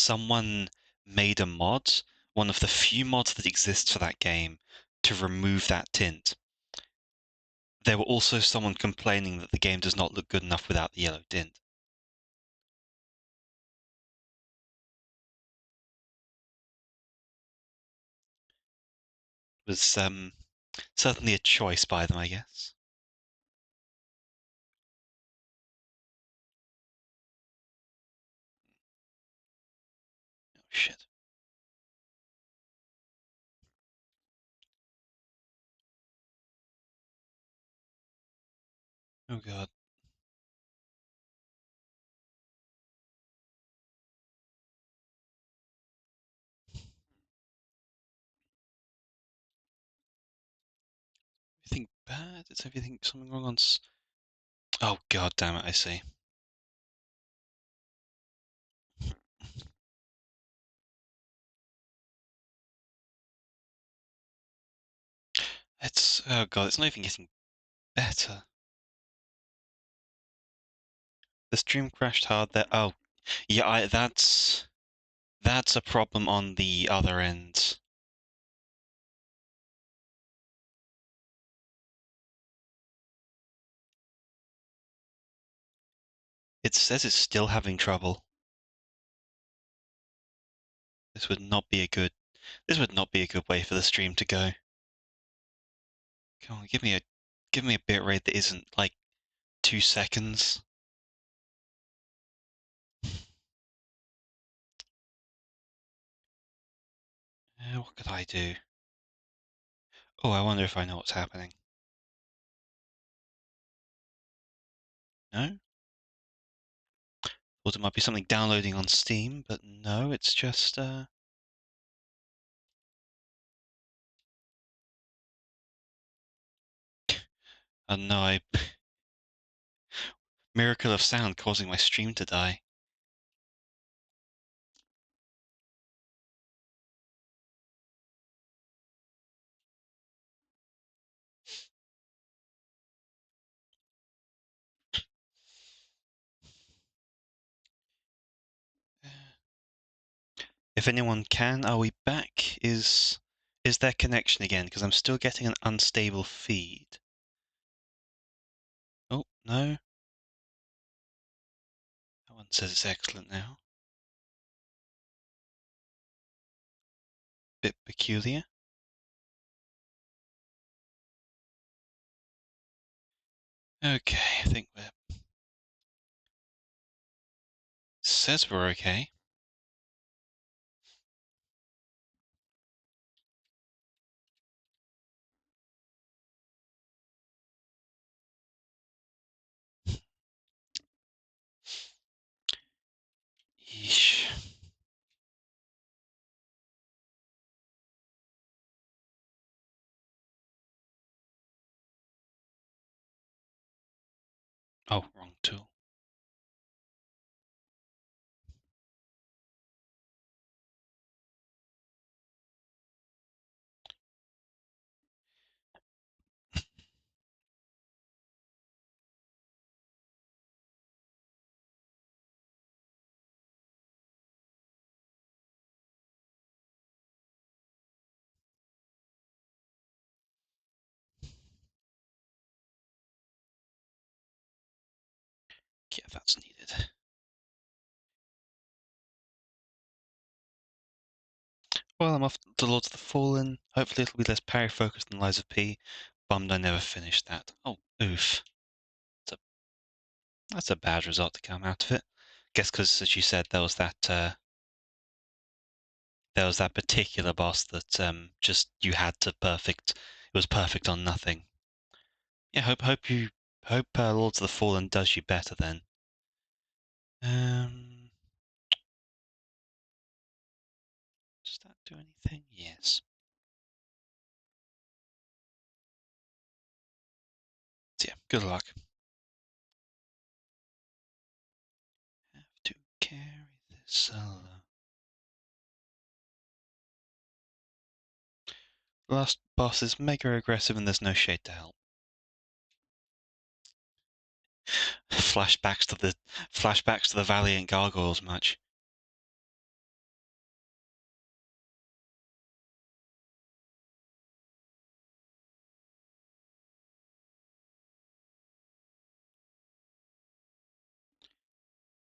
someone made a mod, one of the few mods that exists for that game, to remove that tint. There were also someone complaining that the game does not look good enough without the yellow tint. It was certainly a choice by them, I guess. Oh shit. Oh god. Anything bad? Is everything something wrong on Oh god damn it, I see. Oh god, it's not even getting better. The stream crashed hard there. Oh, yeah, that's a problem on the other end. It says it's still having trouble. This would not be a good way for the stream to go. Come on, give me a bit rate that isn't like 2 seconds. What could I do? Oh, I wonder if I know what's happening. No? Thought it might be something downloading on Steam, but no, it's just oh no, miracle of sound causing my stream to die. If anyone can, are we back? Is there connection again? Because I'm still getting an unstable feed. Oh, no. That one says it's excellent now. Bit peculiar. Okay, I think says we're okay. Yeesh. Oh, wrong tool. Yeah, that's needed. Well, I'm off to Lords of the Fallen. Hopefully it'll be less parry-focused than Lies of P. Bummed I never finished that. Oh, oof. That's a bad result to come out of it. Guess because, as you said, there was that particular boss that just you had to perfect. It was perfect on nothing. Yeah, hope Lords of the Fallen does you better then. Does that do anything? Yes. So yeah, good luck. Have to carry this solo. The last boss is mega aggressive and there's no shade to help. Flashbacks to the Valiant Gargoyles match.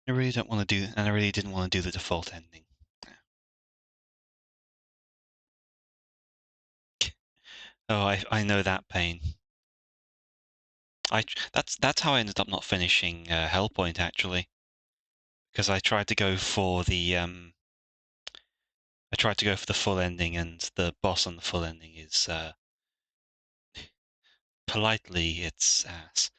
I really don't want to do, and I really didn't want to do the default ending. Oh, I know that pain. That's how I ended up not finishing Hellpoint actually, because I tried to go for the full ending, and the boss on the full ending is politely it's ass.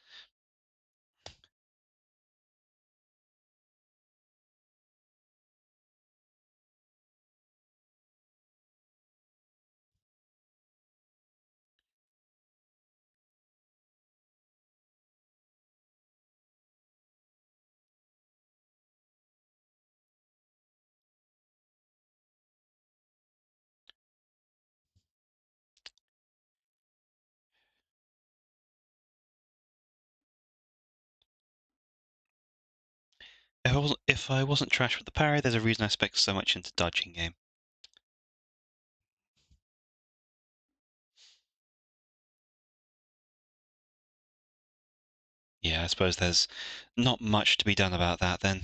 If I wasn't trash with the parry, there's a reason I spec so much into dodging game. Yeah, I suppose there's not much to be done about that then.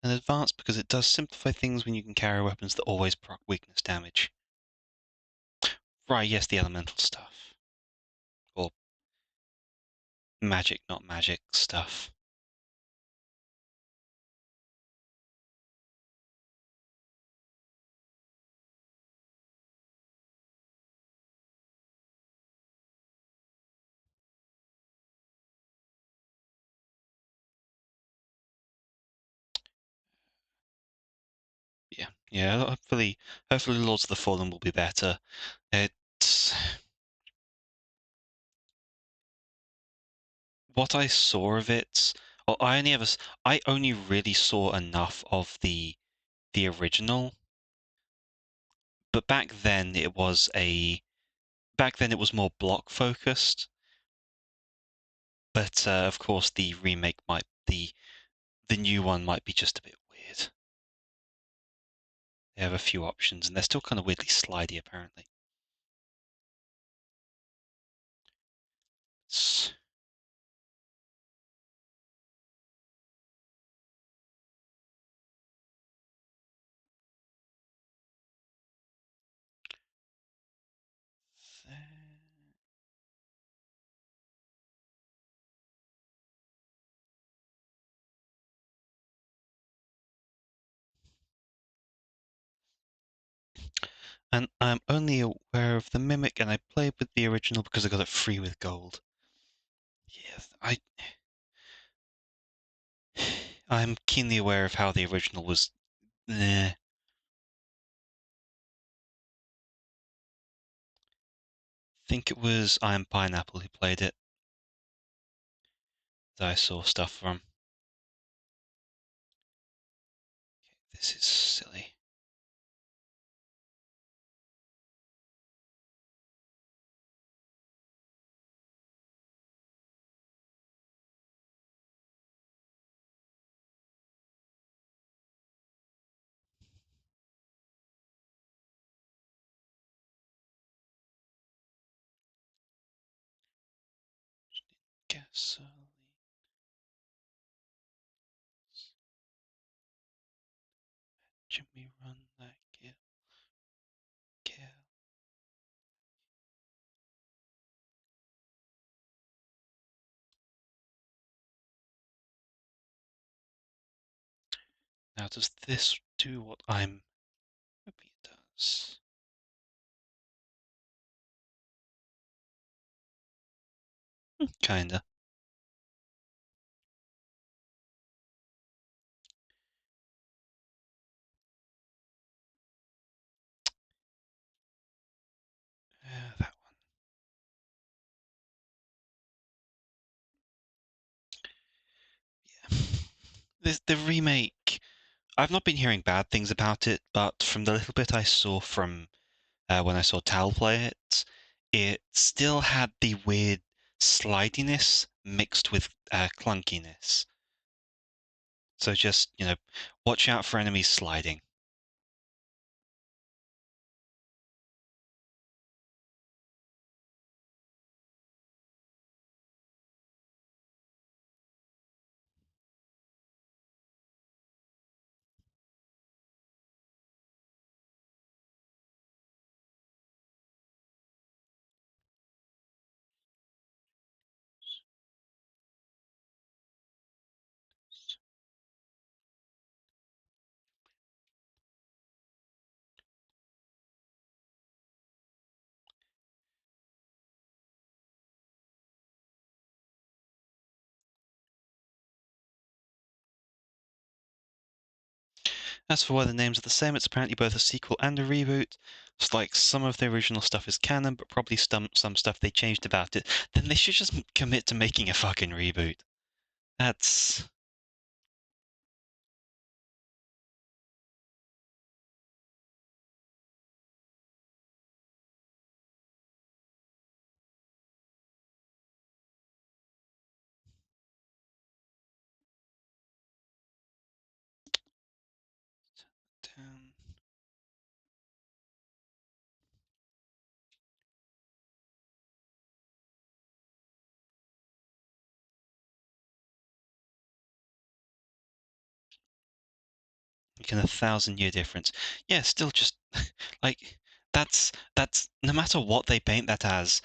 And advanced because it does simplify things when you can carry weapons that always proc weakness damage. Right, yes, the elemental stuff. Or magic, not magic stuff. Yeah. Hopefully Lords of the Fallen will be better. It's what I saw of it. Well, I only really saw enough of the original, but back then it was more block focused. But of course, the remake the new one might be just a bit weird. They have a few options, and they're still kind of weirdly slidey, apparently. And I'm only aware of the Mimic, and I played with the original because I got it free with gold. Yes, I'm keenly aware of how the original was. I think it was Iron Pineapple who played it that I saw stuff from. This is silly. Gasoline. Jimmy run that kill. Now, does this do what I'm hoping it does? Kinda. That one. Yeah. The remake. I've not been hearing bad things about it, but from the little bit I saw from when I saw Tal play it, it still had the weird slidiness mixed with clunkiness. So just, watch out for enemies sliding. As for why the names are the same, it's apparently both a sequel and a reboot. It's like some of the original stuff is canon, but probably some stuff they changed about it. Then they should just commit to making a fucking reboot. That's... Like in 1,000-year difference. Yeah, still just like that's no matter what they paint that as,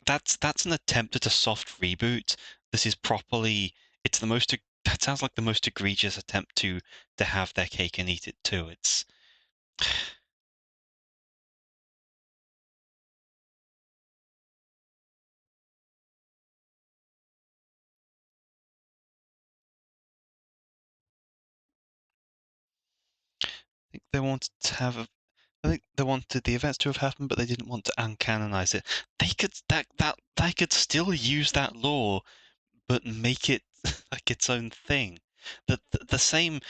that's an attempt at a soft reboot. This is properly it's the most that sounds like the most egregious attempt to have their cake and eat it too. It's I think they wanted to have a I think they wanted the events to have happened, but they didn't want to uncanonize it. They could still use that law, but make it like its own thing. The same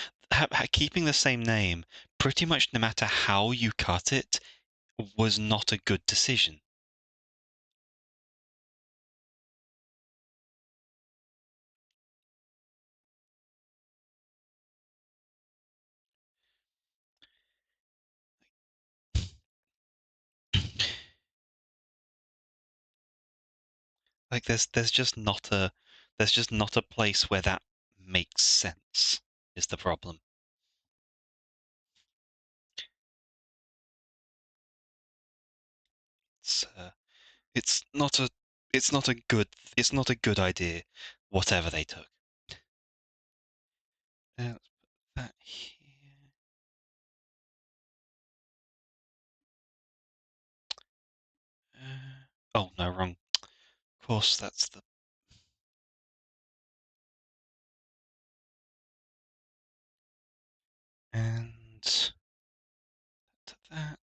keeping the same name, pretty much no matter how you cut it, was not a good decision. Like there's just not a place where that makes sense. Is the problem? It's uh, it's not a it's not a good it's not a good idea. Whatever they took. Let's put that here. Oh no, wrong. Of course, that's the and to that.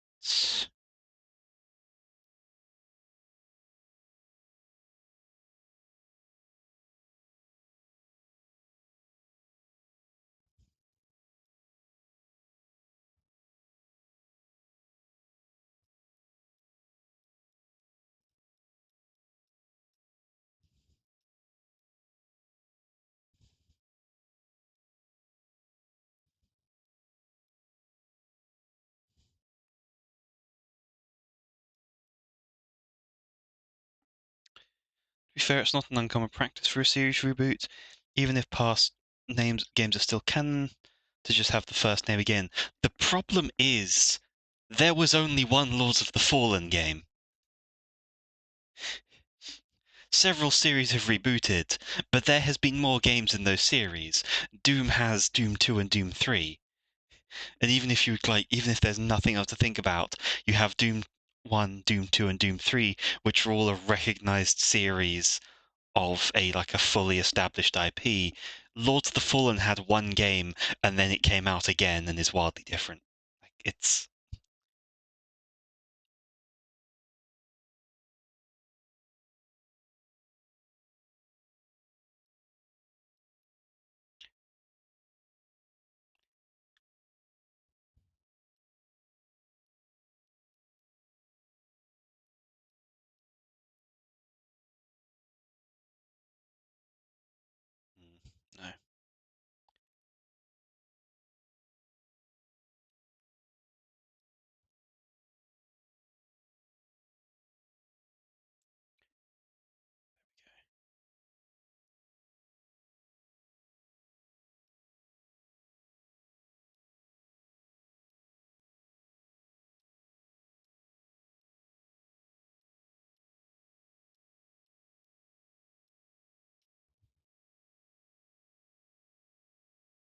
To be fair, it's not an uncommon practice for a series reboot, even if past games are still canon, to just have the first name again. The problem is, there was only one Lords of the Fallen game. Several series have rebooted, but there has been more games in those series. Doom has Doom 2 and Doom 3. And even if there's nothing else to think about, you have Doom 1, Doom 2, and Doom 3, which are all a recognized series of a fully established IP. Lords of the Fallen had one game and then it came out again and is wildly different. Like it's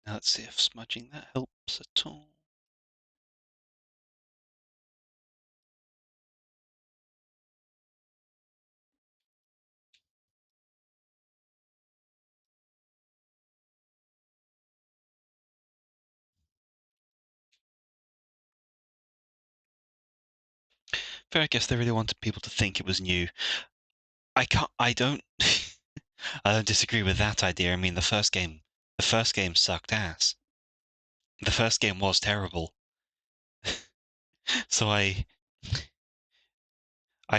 Now let's see if smudging that helps at all. But I guess they really wanted people to think it was new. I don't I don't disagree with that idea. I mean, the first game sucked ass. The first game was terrible. So I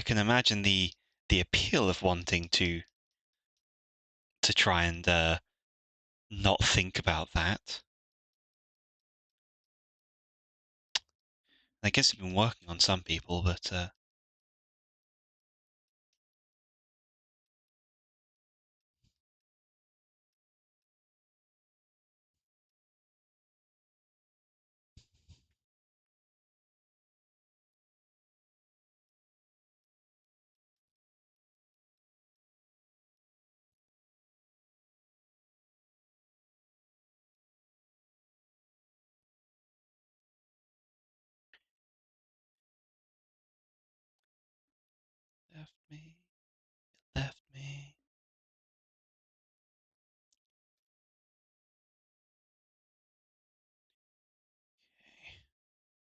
can imagine the appeal of wanting to try and not think about that. I guess it's been working on some people, but left me, left me. Okay,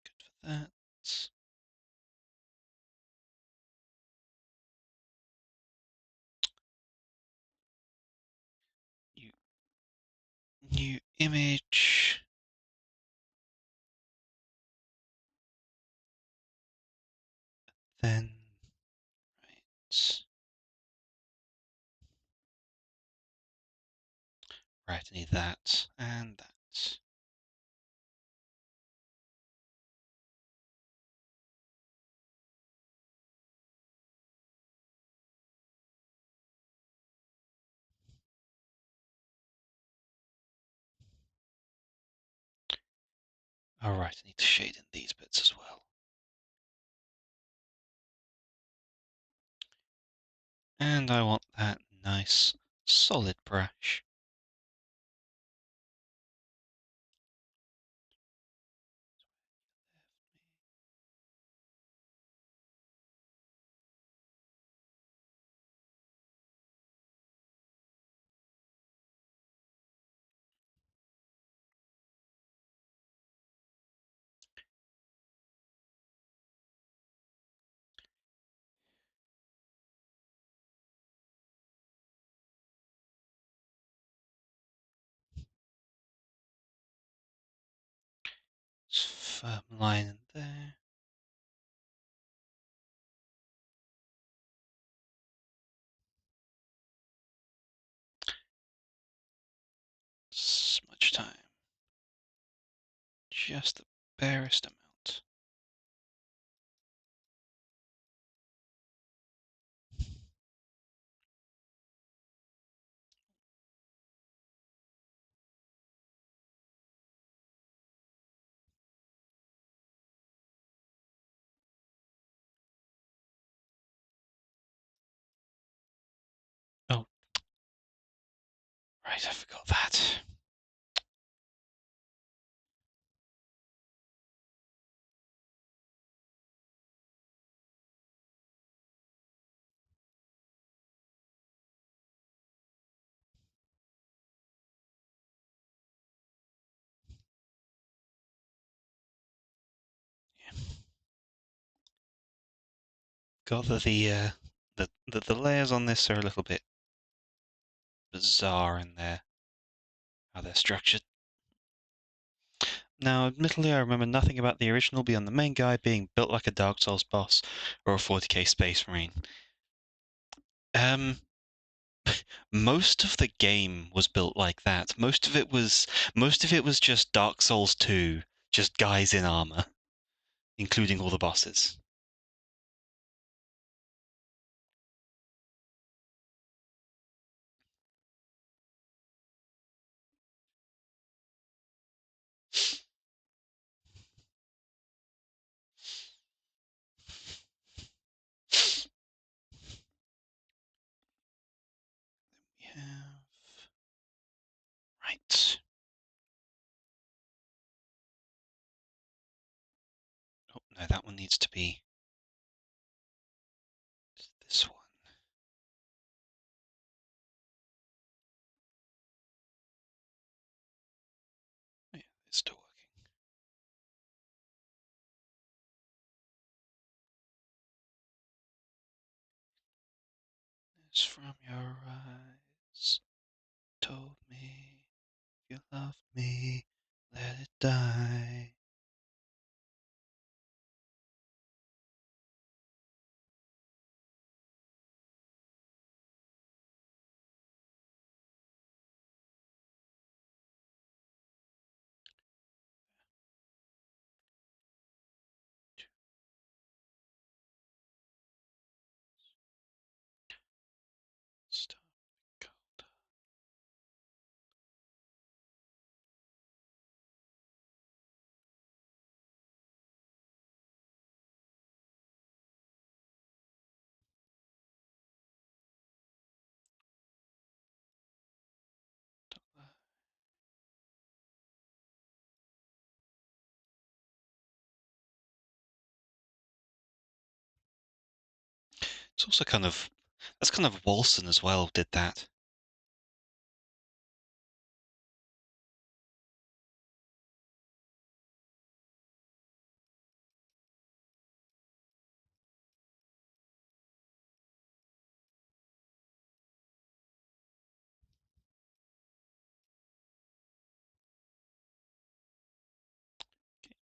good for that. New, new image. Then right, right. I need that and that. All right. I need to shade in these bits as well. And I want that nice solid brush. Firm line in there. Smudge time. Just the barest amount. Oh, right, I forgot that. Yeah. Got that the layers on this are a little bit bizarre in their how they're structured. Now, admittedly, I remember nothing about the original beyond the main guy being built like a Dark Souls boss or a 40k Space Marine. Most of the game was built like that. Most of it was just Dark Souls 2, just guys in armor, including all the bosses. We have right. No, that one needs to be this one. Yeah, it's still working. It's from your eyes, told me you love me, let it die. Stop cold. It's also kind of, that's kind of Walson as well, did that.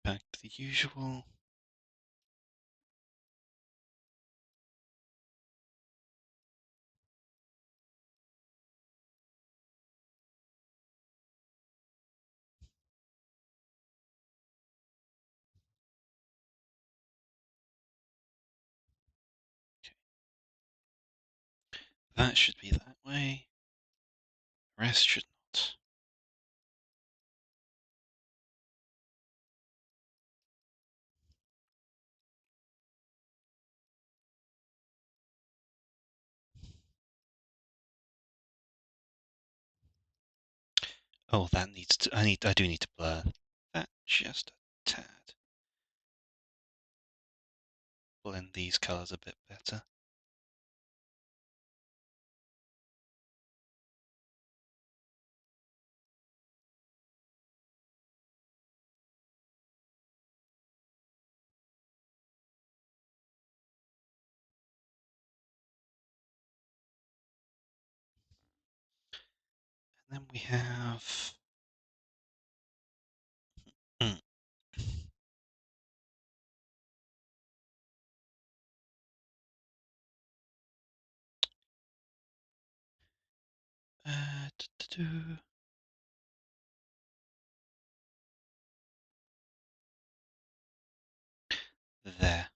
Back to the usual. That should be that way. The rest should not. Oh, that needs to, I do need to blur that just a tad. Blend these colors a bit better. And then we have mm, uh, there.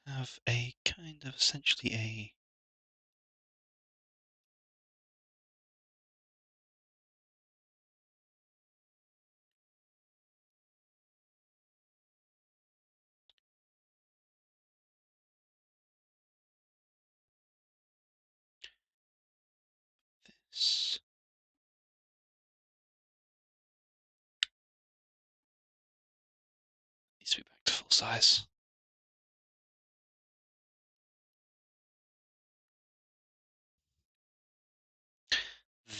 Have a kind of essentially a this. Needs to be back to full size.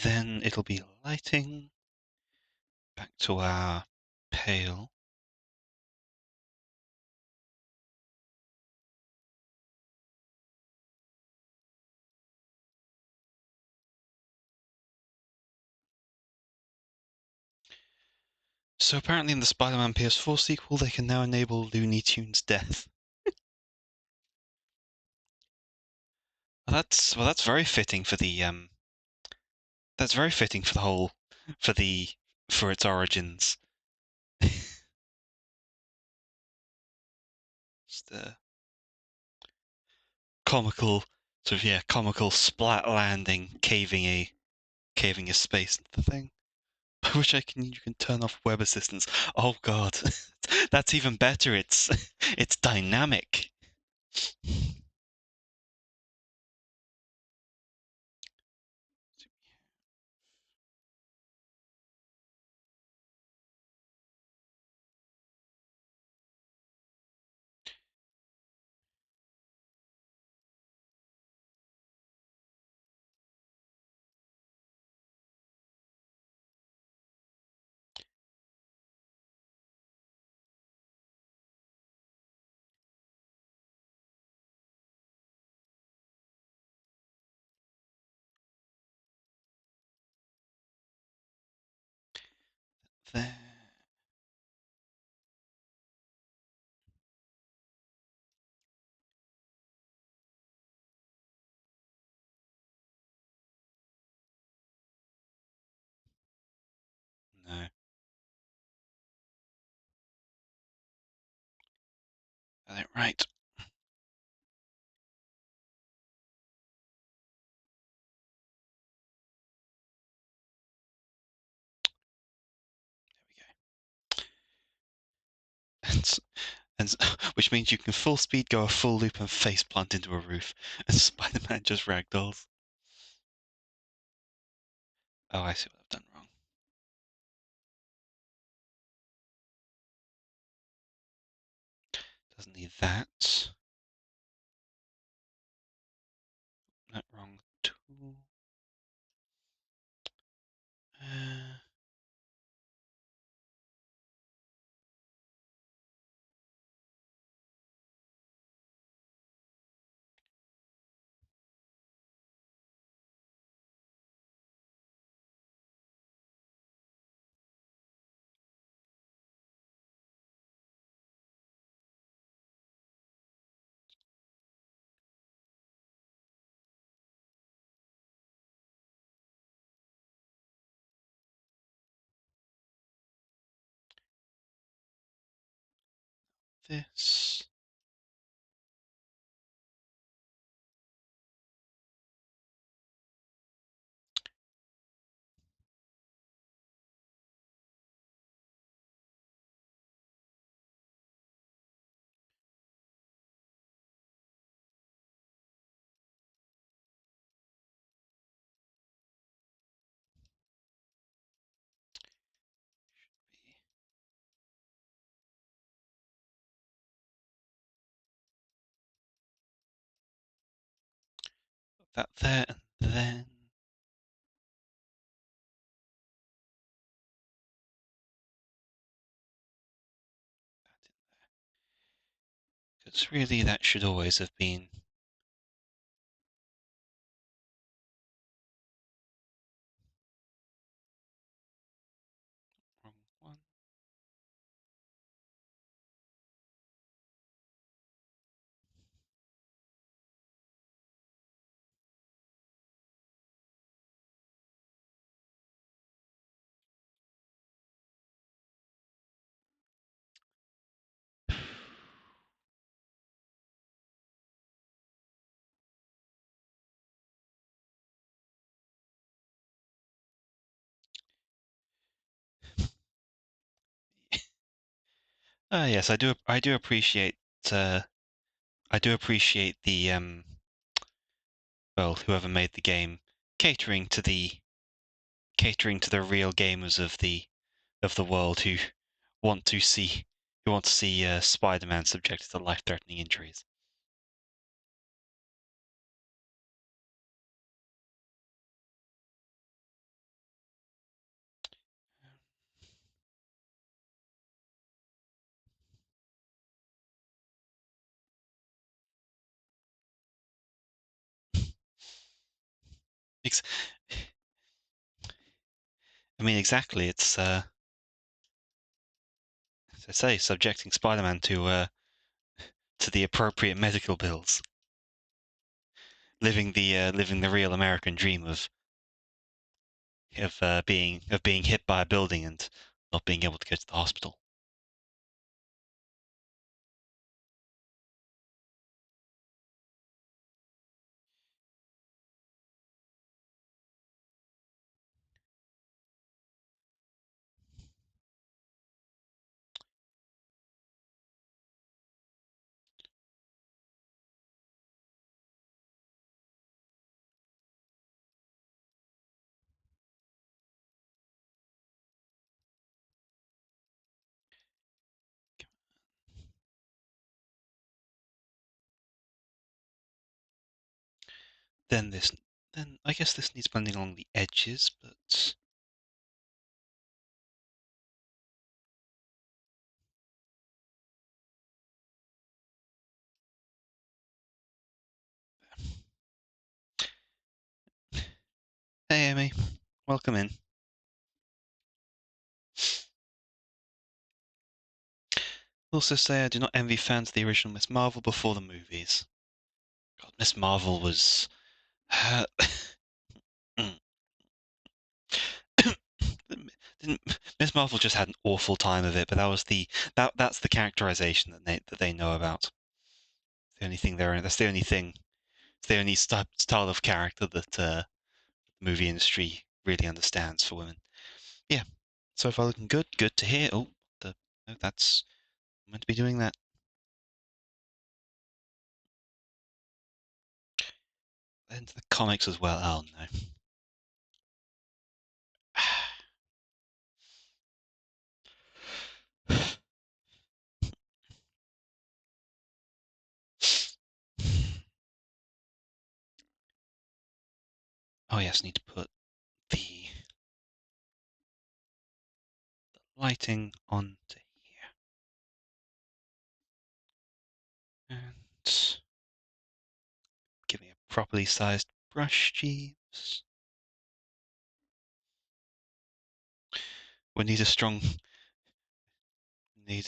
Then it'll be lighting. Back to our pale. So apparently in the Spider-Man PS4 sequel, they can now enable Looney Tunes death. That's very fitting for the that's very fitting for the whole for the for its origins. Just the comical sort of comical splat landing, caving a space into the thing. I wish you can turn off web assistance. Oh god. That's even better. It's dynamic. there. No. Got it right. There we go. And which means you can full speed go a full loop and face plant into a roof, and Spider-Man just ragdolls. Oh, I see what I've done wrong. Doesn't need that. That wrong tool. Uh, this. Put that there, and then because really that should always have been wrong one. Yes, I do. I do appreciate. Uh, I do appreciate the well, whoever made the game catering to the real gamers of the world who want to see Spider-Man subjected to life-threatening injuries. Ex- I mean, exactly. It's as I say, subjecting Spider-Man to the appropriate medical bills, living the real American dream of being hit by a building and not being able to go to the hospital. Then this, then I guess this needs blending along the edges, but hey Amy, welcome in. Also say I do not envy fans of the original Miss Marvel before the movies. God, Miss Marvel was. Miss Marvel just had an awful time of it, but that's the characterization that they know about. The only thing there, that's the only thing, it's the only style of character that the movie industry really understands for women. Yeah, so far looking good. Good to hear. Oh, no, that's I'm meant to be doing that. Into the comics as well. Oh no. Oh yes, need to put the lighting onto here. And give me a properly sized brush, Jeeves. We need a strong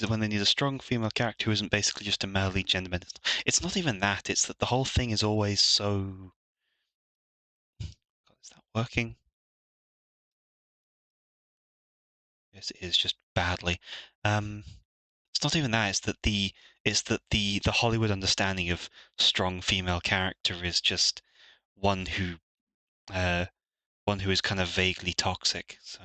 when they need a strong female character who isn't basically just a merely gender bent. It's not even that, it's that the whole thing is always so. God, is that working? Yes, it is just badly. It's not even that, it's that the Hollywood understanding of strong female character is just one who uh one who is kind of vaguely toxic. So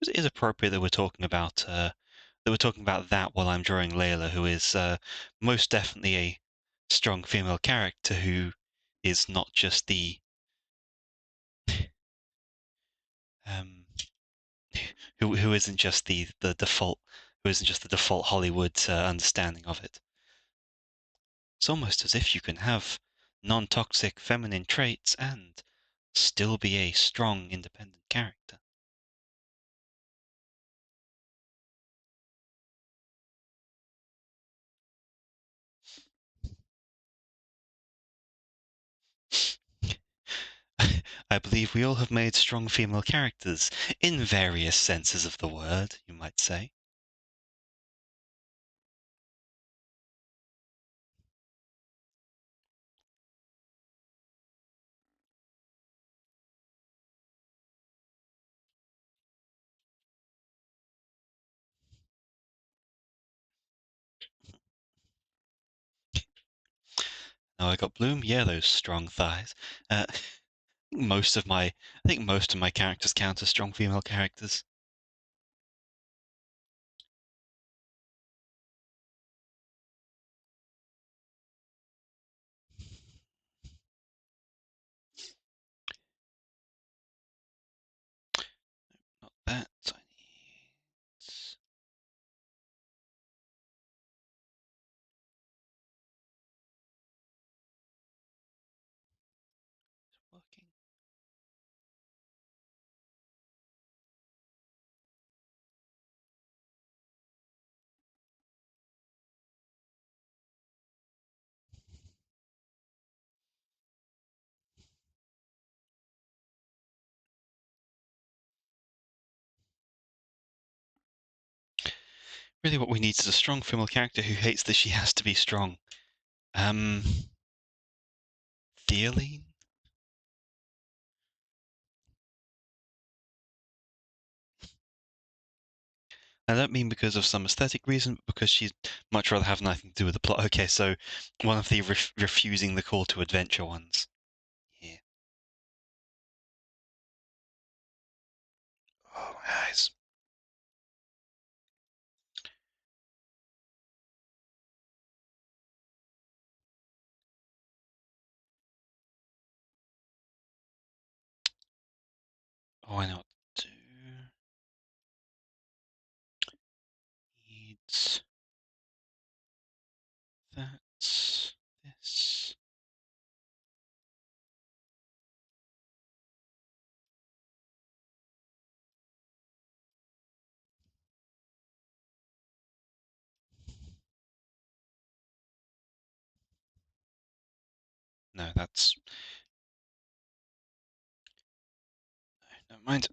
it is appropriate that we're talking about that while I'm drawing Layla, who is most definitely a strong female character who is not just the um, who isn't just the default who isn't just the default Hollywood understanding of it. It's almost as if you can have non-toxic feminine traits and still be a strong, independent character. I believe we all have made strong female characters, in various senses of the word, you might say. Oh, I got Bloom. Yeah, those strong thighs. I think most of my characters count as strong female characters. Not that. So I need working. Really, what we need is a strong female character who hates that she has to be strong. Um, Theoline. I don't mean because of some aesthetic reason, but because she'd much rather have nothing to do with the plot. Okay, so one of the refusing the call to adventure ones. Yeah. Oh, my eyes. Oh, I know what to do. Needs that. This. no, that's... No, never mind.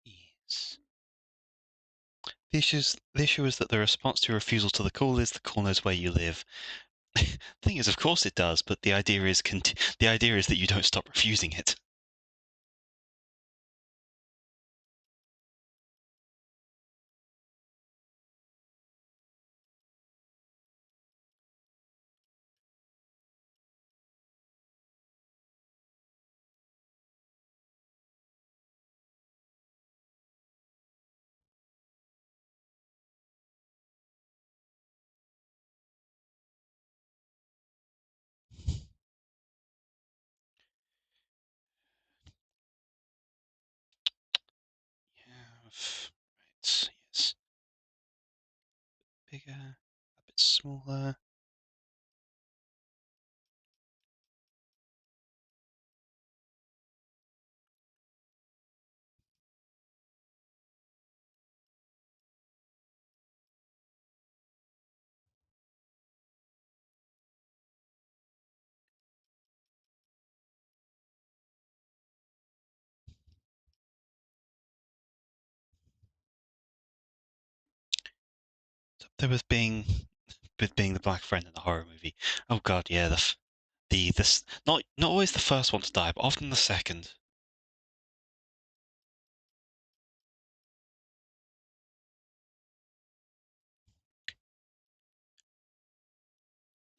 Yes. The issue is that the response to your refusal to the call knows where you live. The thing is, of course it does, but the idea is that you don't stop refusing it. Yeah, right, yes. Bigger, a bit smaller. There was being the black friend in a horror movie. Oh god, yeah, this not always the first one to die, but often the second.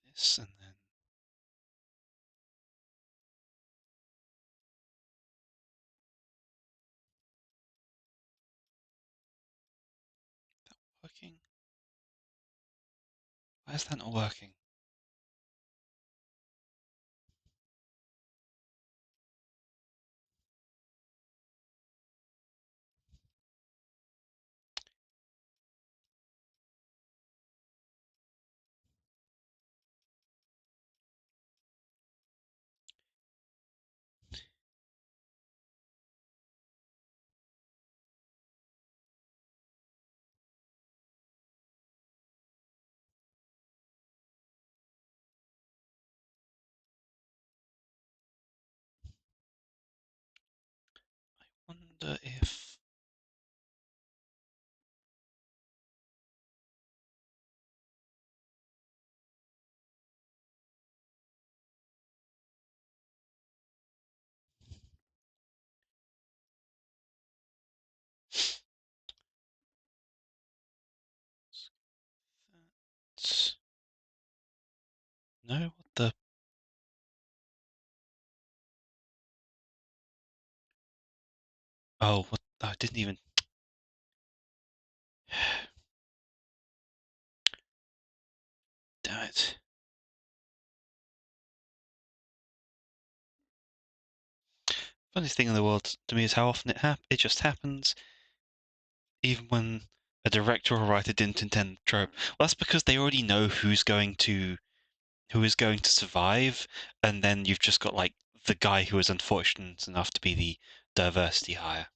This and then working. Why is that not working? I wonder if that's no, what the... Oh, what? I didn't even... Damn it. Funniest thing in the world to me is how often it just happens, even when a director or writer didn't intend the trope. Well, that's because they already know who is going to survive, and then you've just got like the guy who is unfortunate enough to be the diversity hire.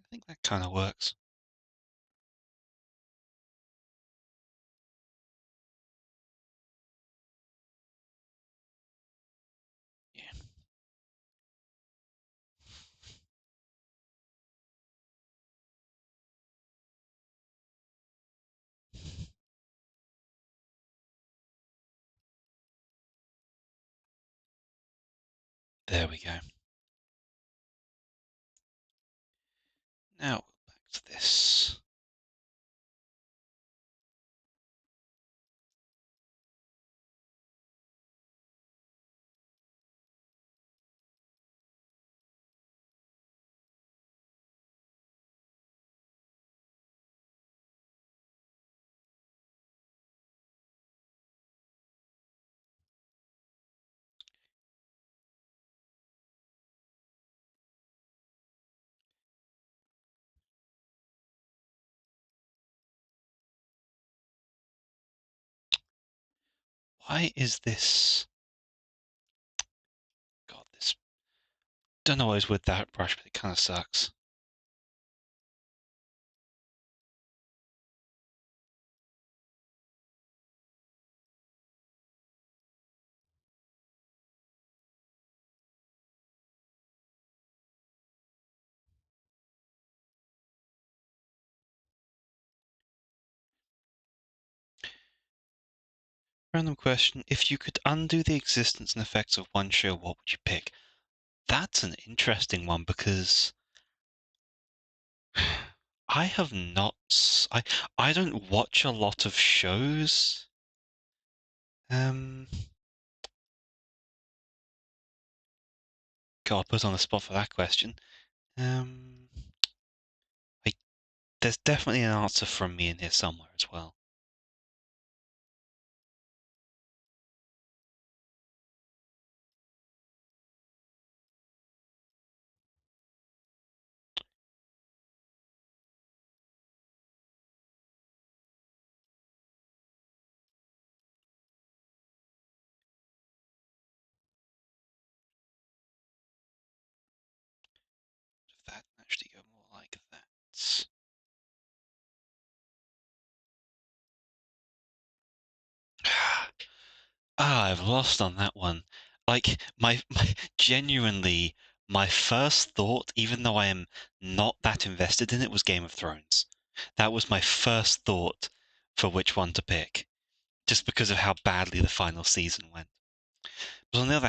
I think that kind of works. Yeah. There we go. Now, back to this. Why is this? God, this. Don't know what is with that brush, but it kind of sucks. Random question. If you could undo the existence and effects of one show, what would you pick? That's an interesting one because I have not. I don't watch a lot of shows. God, put on the spot for that question. I, there's definitely an answer from me in here somewhere as well. If that actually go more like that. I've lost on that one. Like my genuinely my first thought, even though I am not that invested in it, was Game of Thrones. That was my first thought for which one to pick, just because of how badly the final season went. But on the other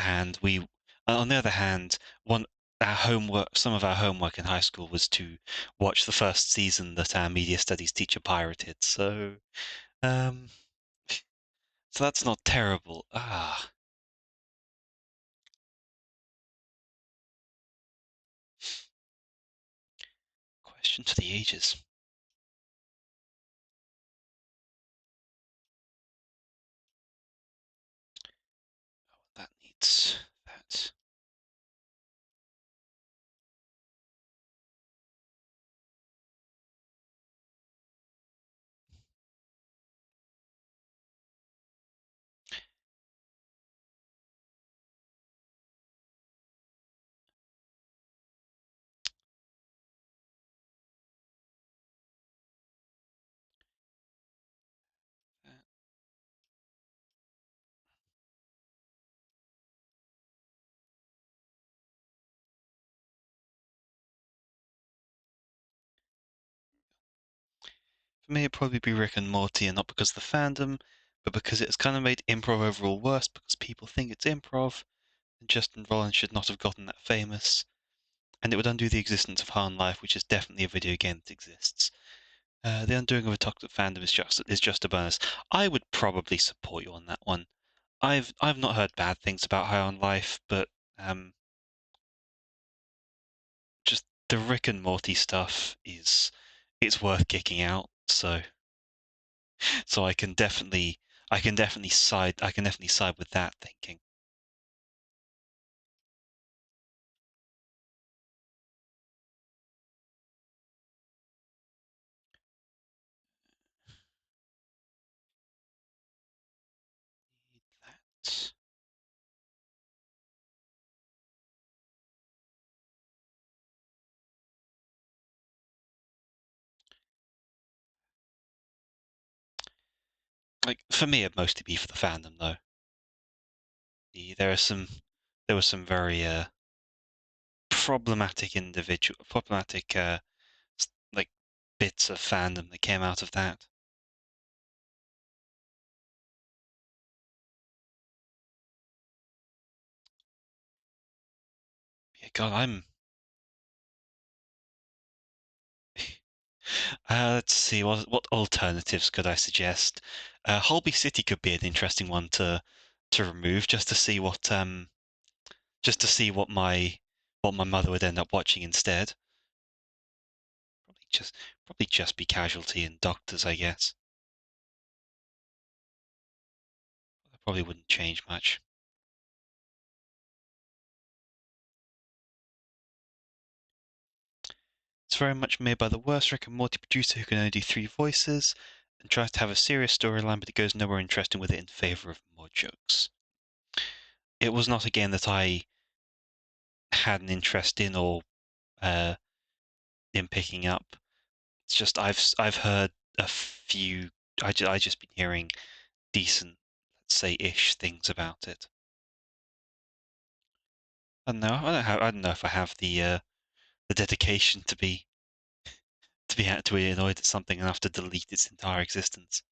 hand, one our homework, some of our homework in high school was to watch the first season that our media studies teacher pirated. Um, so that's not terrible. Question for the ages. That needs that. That. For me, it'd probably be Rick and Morty, and not because of the fandom, but because it's kind of made improv overall worse because people think it's improv, and Justin Roiland should not have gotten that famous, and it would undo the existence of Han Life, which is definitely a video game that exists. The undoing of a toxic fandom is just a bonus. I would probably support you on that one. I've not heard bad things about High on Life, but just the Rick and Morty stuff is it's worth kicking out. So I can definitely side with that thinking. That. Like for me, it'd mostly be for the fandom though. There are there were some very problematic like bits of fandom that came out of that. Yeah, God, Let's see, what alternatives could I suggest? Holby City could be an interesting one to remove, just to see what my mother would end up watching instead. Probably just be Casualty and Doctors, I guess. That probably wouldn't change much. It's very much made by the worst Rick and Morty producer who can only do 3 voices and tries to have a serious storyline, but it goes nowhere interesting with it in favor of more jokes. It was not a game that I had an interest in or uh, in picking up. It's just I've heard a few. I just been hearing decent, let's say, ish things about it. I don't know. I don't know if I have the dedication to be annoyed at something enough to delete its entire existence.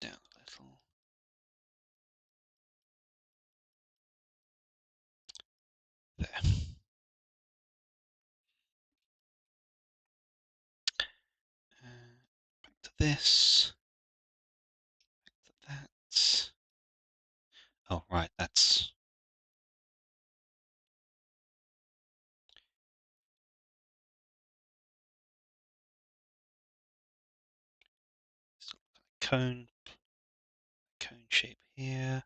Down a little. There. Back to this. Back to that. Oh, right, that's cone shape here.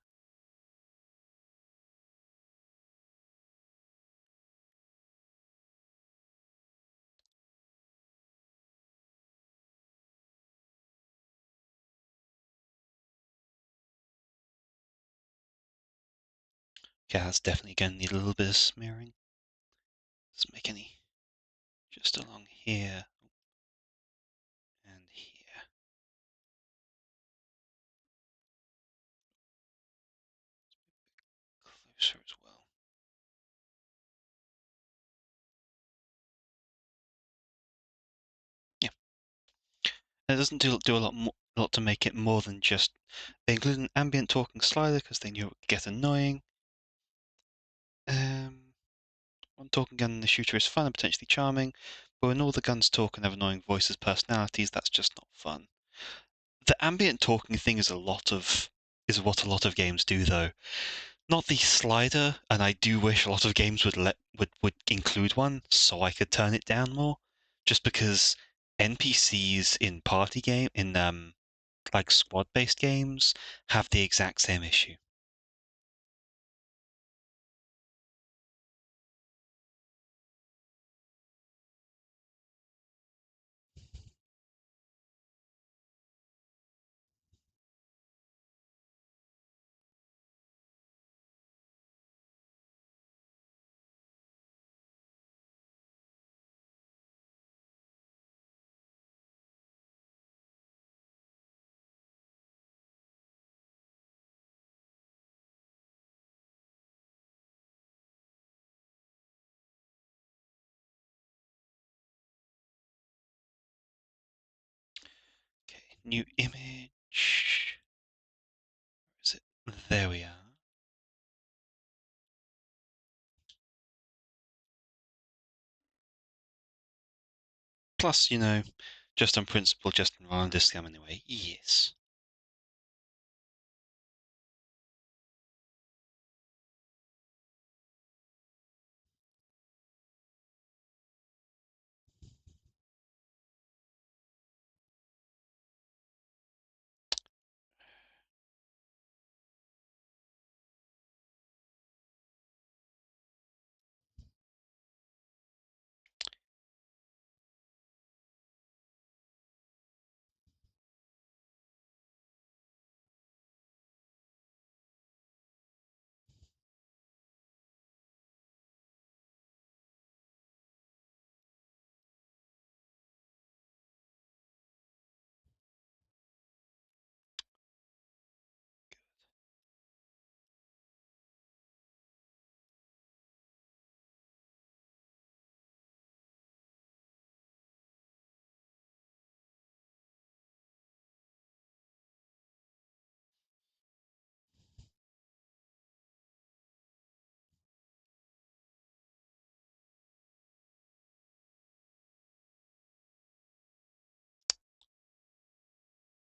Yeah, that's definitely going to need a little bit of smearing. Doesn't make any. Just along here and here. Closer as well. Yeah. And it doesn't do a lot to make it more than just. They include an ambient talking slider because they knew it would get annoying. One talking gun in the shooter is fun and potentially charming, but when all the guns talk and have annoying voices, personalities, that's just not fun. The ambient talking thing is what a lot of games do though. Not the slider, and I do wish a lot of games would include one so I could turn it down more. Just because NPCs in party game in like squad based games have the exact same issue. Okay, new image. Where is it? There we are. Plus, just on principle, just run on this scam anyway. Yes.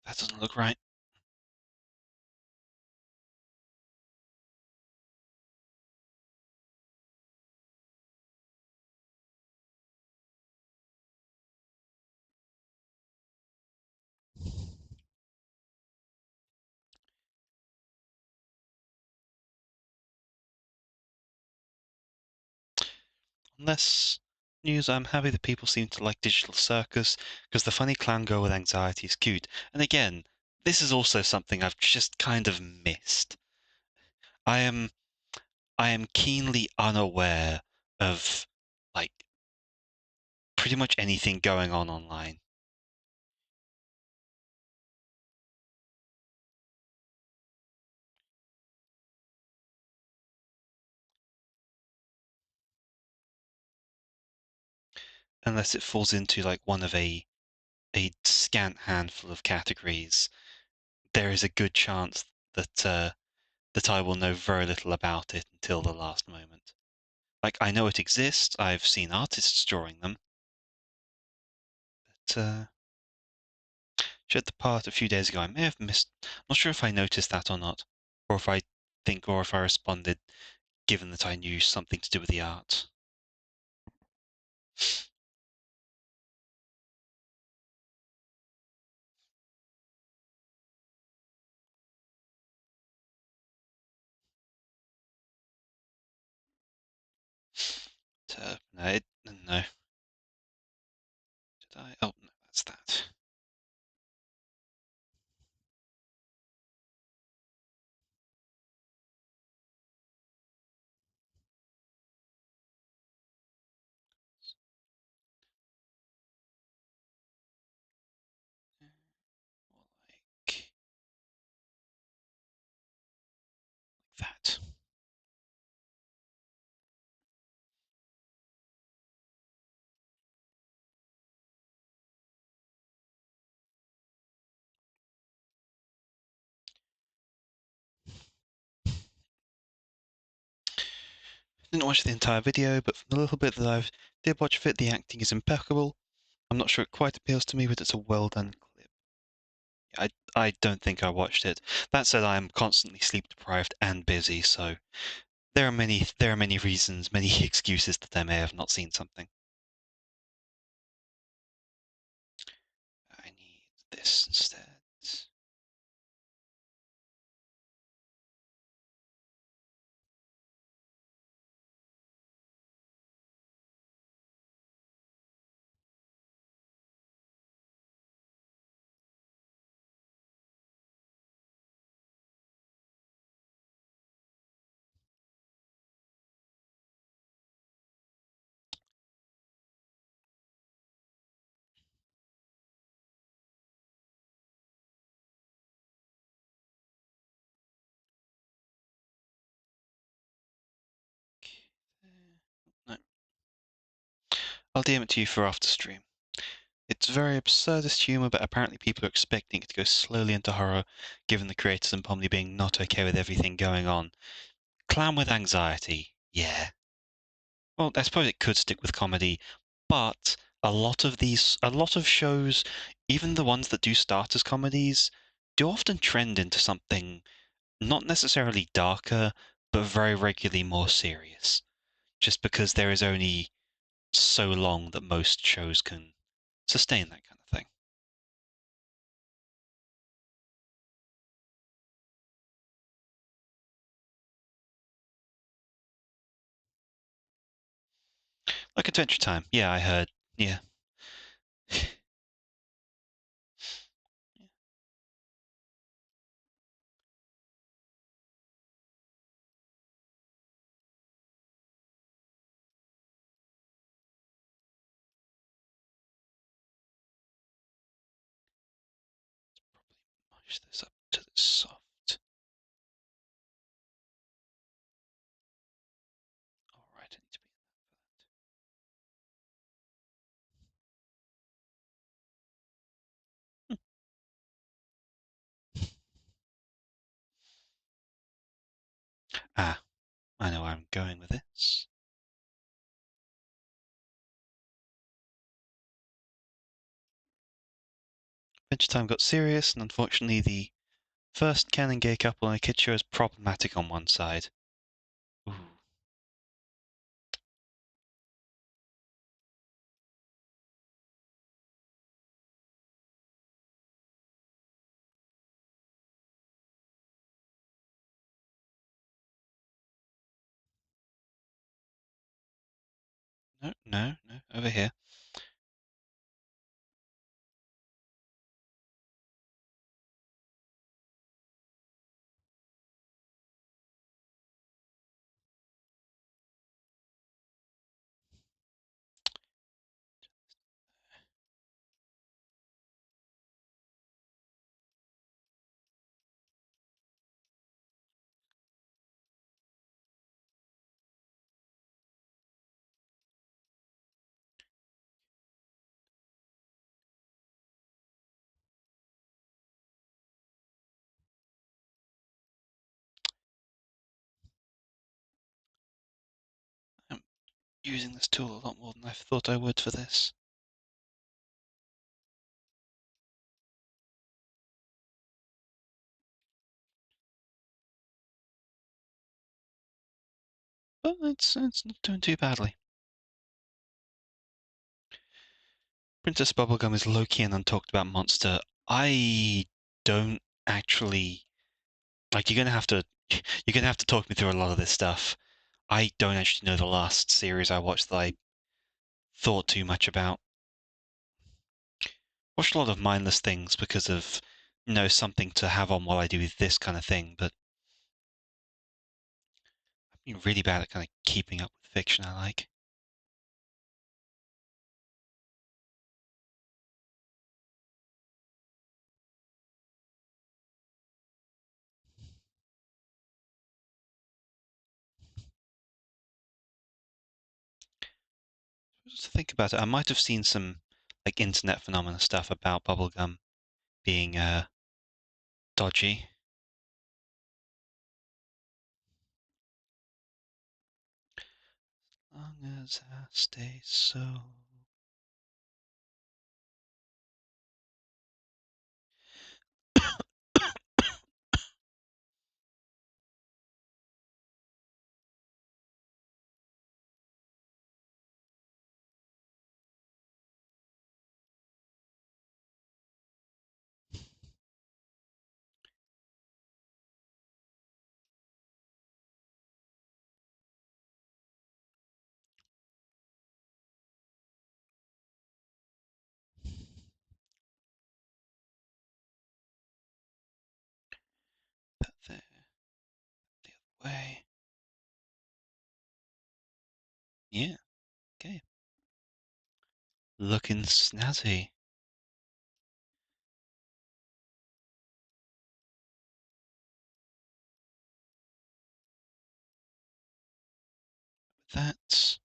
That doesn't look right. Less news. I'm happy that people seem to like Digital Circus because the funny clown girl with anxiety is cute. And again, this is also something I've just kind of missed. I am I am keenly unaware of like pretty much anything going on online. Unless it falls into like one of a scant handful of categories, there is a good chance that that I will know very little about it until the last moment. Like I know it exists, I've seen artists drawing them, but shared the part a few days ago. I may have missed. I'm not sure if I noticed that or not, or if I or if I responded, given that I knew something to do with the art. No, no. Did I? Oh, no, that's that. More like that. Didn't watch the entire video, but from the little bit that I've did watch of it, the acting is impeccable. I'm not sure it quite appeals to me, but it's a well done clip. I don't think I watched it. That said, I am constantly sleep deprived and busy, so there are many reasons, many excuses that I may have not seen something. I need this instead. No. I'll DM it to you for after stream. It's very absurdist humor, but apparently people are expecting it to go slowly into horror, given the creators and Pomni being not okay with everything going on. Clown with anxiety, yeah. Well, I suppose it could stick with comedy, but a lot of shows, even the ones that do start as comedies, do often trend into something not necessarily darker, but very regularly more serious. Just because there is only so long that most shows can sustain that kind of thing. Like Adventure Time, yeah, I heard. Yeah. Push this up to the soft. Alright, I need to be in that. Ah, I know where I'm going with this. Adventure Time got serious, and unfortunately the first canon gay couple in a kid show is problematic on one side. Ooh. No, no, no, over here. I'm using this tool a lot more than I thought I would for this. But it's not doing too badly. Princess Bubblegum is low-key an untalked about monster. I don't actually like. You're gonna have to talk me through a lot of this stuff. I don't actually know the last series I watched that I thought too much about. Watched a lot of mindless things because of something to have on while I do this kind of thing. But I've been really bad at kind of keeping up with fiction I like. Just to think about it, I might have seen some like internet phenomena stuff about bubblegum being dodgy. Long as I stay so. That there, the other way. Yeah, okay. Looking snazzy. That.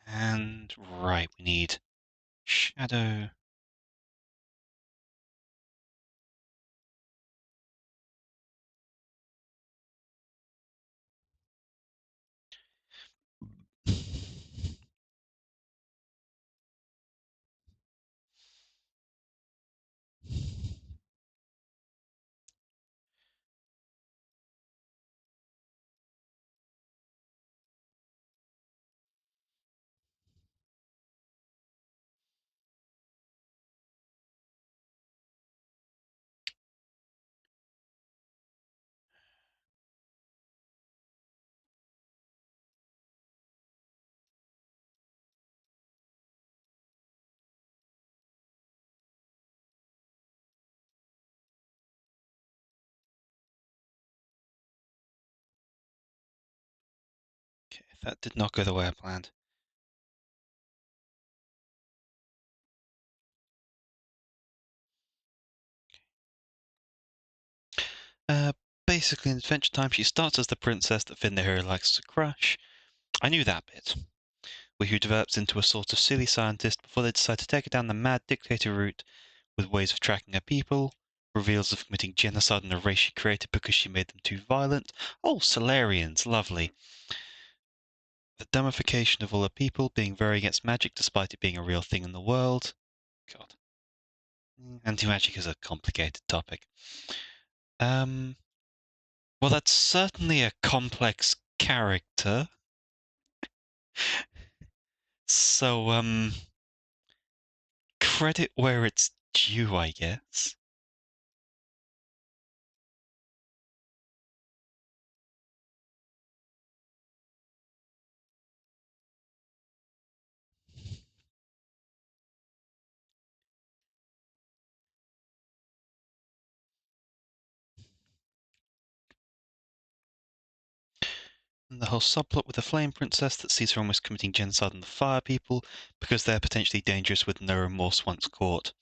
And right, we need shadow. Okay, that did not go the way I planned. Basically, in Adventure Time, she starts as the princess that Finn the hero likes to crush. I knew that bit. Where he develops into a sort of silly scientist before they decide to take her down the mad dictator route with ways of tracking her people, reveals of committing genocide on a race she created because she made them too violent. Oh, Solarians, lovely. The dumbification of all her people, being very against magic despite it being a real thing in the world. God. Anti-magic is a complicated topic. Well, that's certainly a complex character. So, credit where it's due, I guess. And the whole subplot with the Flame Princess that sees her almost committing genocide on the Fire People because they're potentially dangerous with no remorse once caught.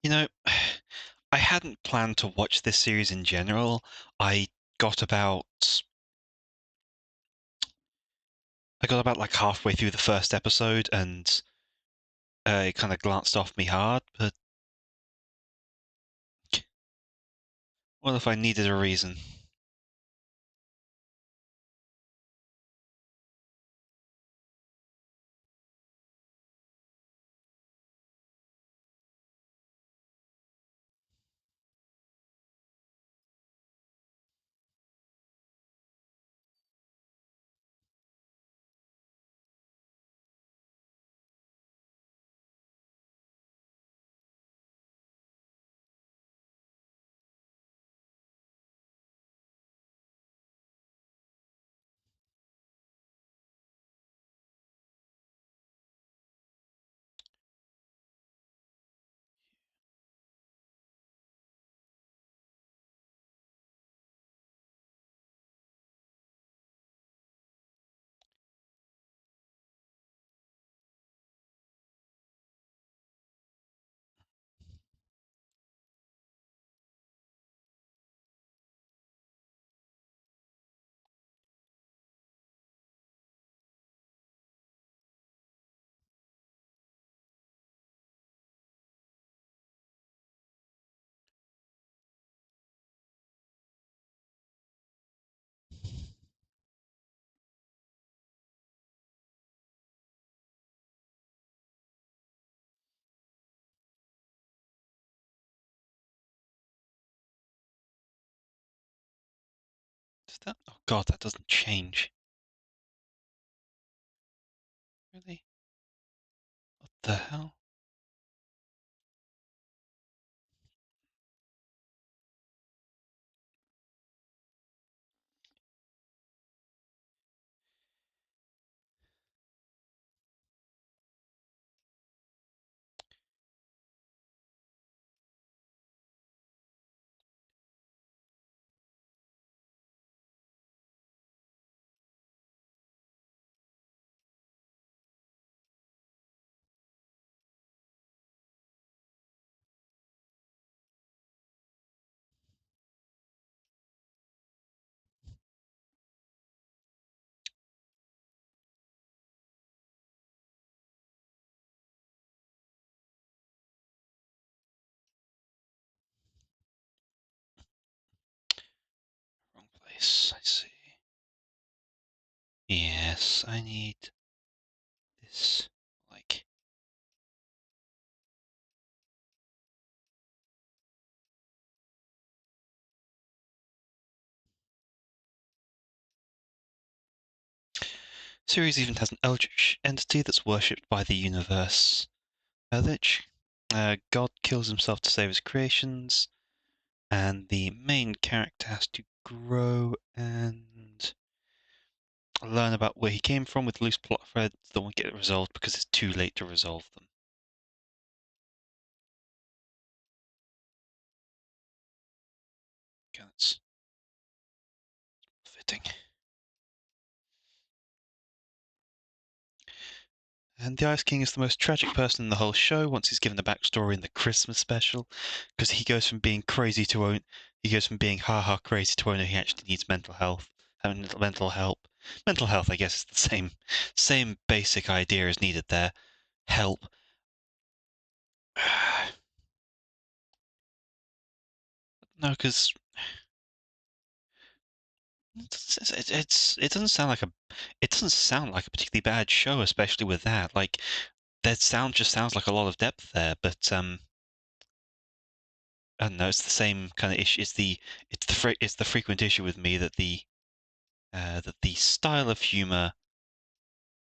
You know, I hadn't planned to watch this series in general. I got about like halfway through the first episode and it kind of glanced off me hard, but what if I needed a reason? Does that? Oh god, that doesn't change. Really? What the hell? Wrong place, I see. Yes, I need this, like... Series even has an eldritch entity that's worshipped by the universe. Eldritch. God kills himself to save his creations, and the main character has to grow and learn about where he came from with loose plot threads that won't get resolved because it's too late to resolve them. Okay, that's fitting. And the Ice King is the most tragic person in the whole show once he's given the backstory in the Christmas special, because he goes from being crazy to own, he goes from being ha crazy to owner he actually needs mental health, having mental help. Mental health, I guess, is the same basic idea as needed there. Help. No, because it doesn't sound like a particularly bad show, especially with that. Like that sound just sounds like a lot of depth there, but I don't know. It's the same kind of issue. It's the frequent issue with me that the style of humor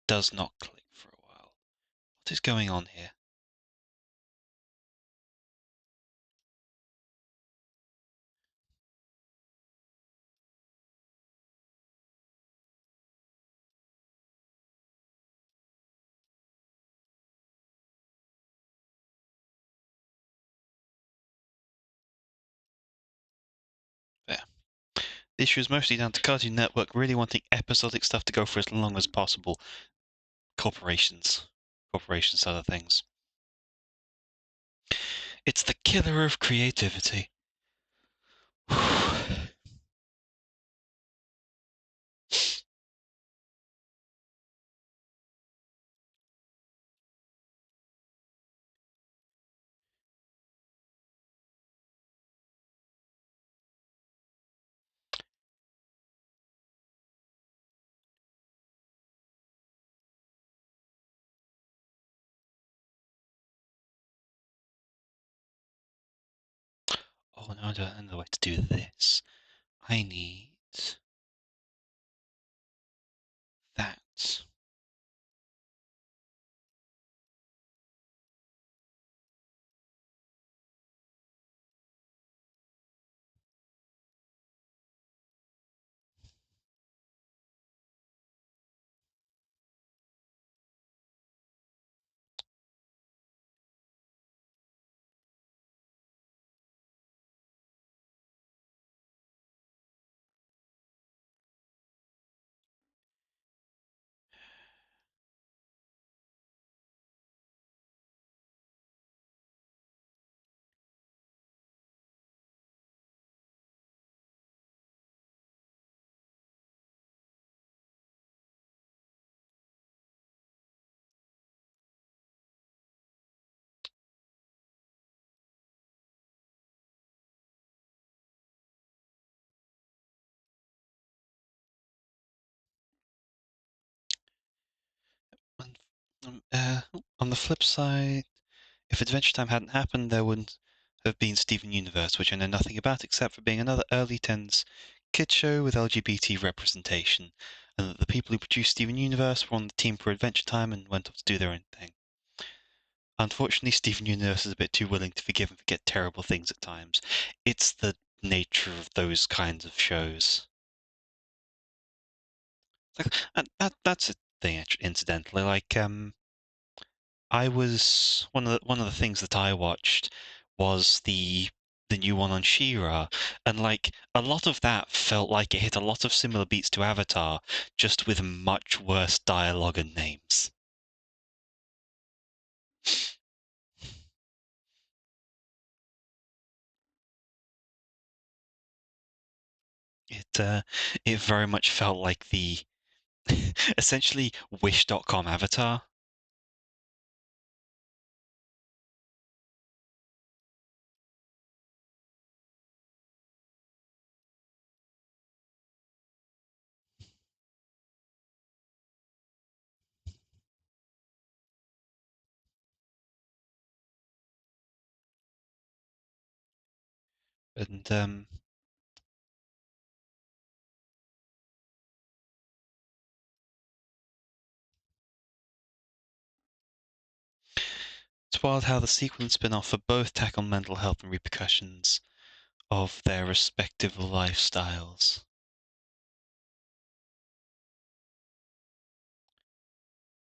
does not click for a while. What is going on here? There. The issue is mostly down to Cartoon Network really wanting episodic stuff to go for as long as possible. Corporations side of things. It's the killer of creativity. Oh no, I don't know the way to do this. I need that. And, on the flip side, if Adventure Time hadn't happened, there wouldn't have been Steven Universe, which I know nothing about except for being another early 10s kid show with LGBT representation, and that the people who produced Steven Universe were on the team for Adventure Time and went off to do their own thing. Unfortunately, Steven Universe is a bit too willing to forgive and forget terrible things at times. It's the nature of those kinds of shows. That's a thing, incidentally. Like, I was one of the things that I watched was the new one on She-Ra, and like a lot of that felt like it hit a lot of similar beats to Avatar, just with much worse dialogue and names. It very much felt like the essentially Wish.com Avatar. And it's wild how the sequel and spin-off for both tackle mental health and repercussions of their respective lifestyles.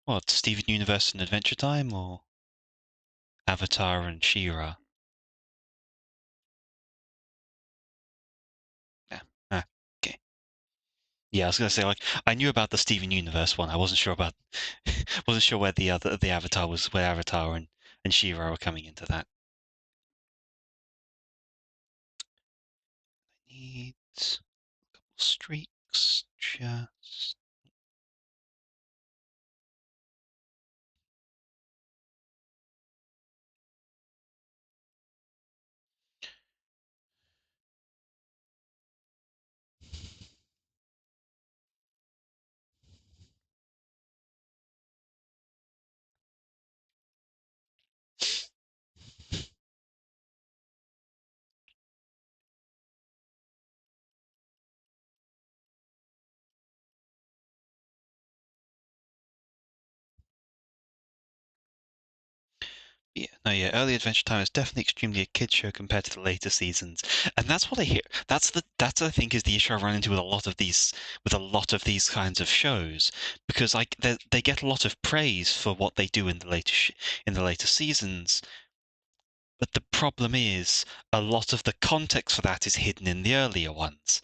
What, Steven Universe and Adventure Time, or Avatar and She-Ra? Yeah. Ah, okay. Yeah, I was gonna say, like, I knew about the Steven Universe one. I wasn't sure about wasn't sure where the Avatar was, where Avatar and She-Ra were coming into that. I need a couple streaks, just No, yeah, early Adventure Time is definitely extremely a kid show compared to the later seasons, and that's what I hear. That's I think is the issue I run into with a lot of these kinds of shows, because like they get a lot of praise for what they do in the in the later seasons, but the problem is a lot of the context for that is hidden in the earlier ones,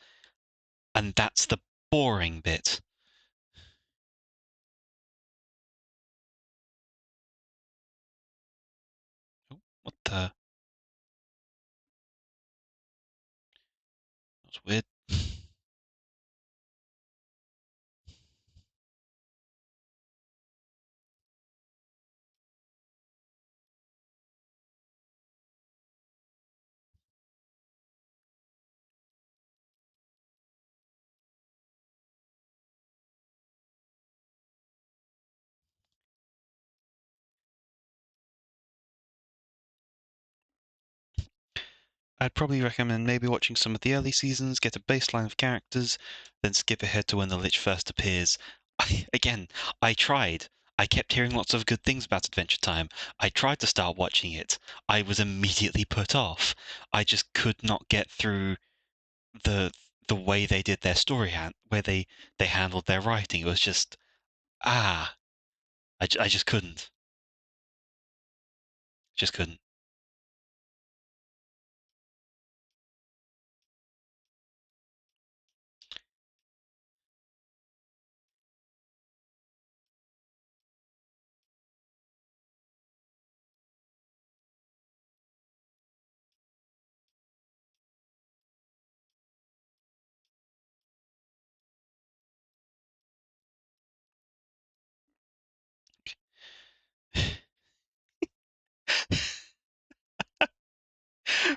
and that's the boring bit. Oh, what the? That's weird. I'd probably recommend maybe watching some of the early seasons, get a baseline of characters, then skip ahead to when the Lich first appears. Again, I tried. I kept hearing lots of good things about Adventure Time. I tried to start watching it. I was immediately put off. I just could not get through the the way they did their where they handled their writing. It was just ah, I just couldn't. Just couldn't.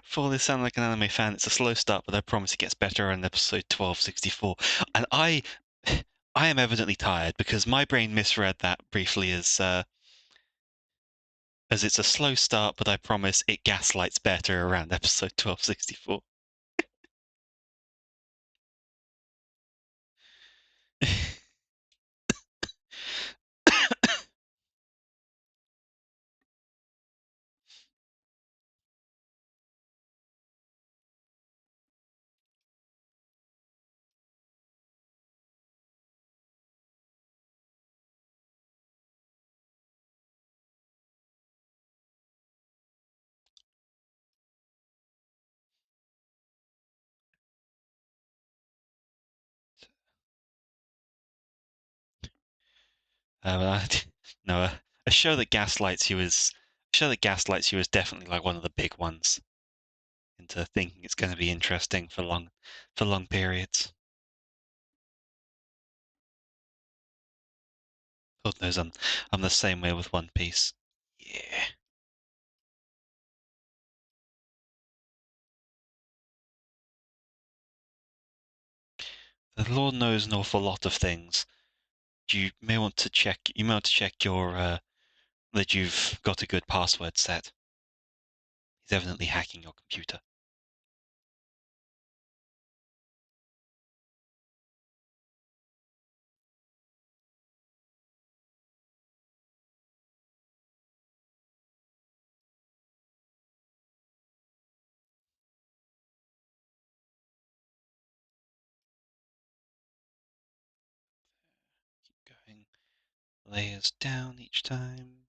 For this sound like an anime fan, it's a slow start, but I promise it gets better around episode 1264. And I am evidently tired because my brain misread that briefly as it's a slow start, but I promise it gaslights better around episode 1264. Uh, no, a show that gaslights you is a show that gaslights you is definitely like one of the big ones into thinking it's going to be interesting for long periods. God knows I'm the same way with One Piece. Yeah. The Lord knows an awful lot of things. You may want to check your that you've got a good password set. He's evidently hacking your computer. Keep going layers down each time.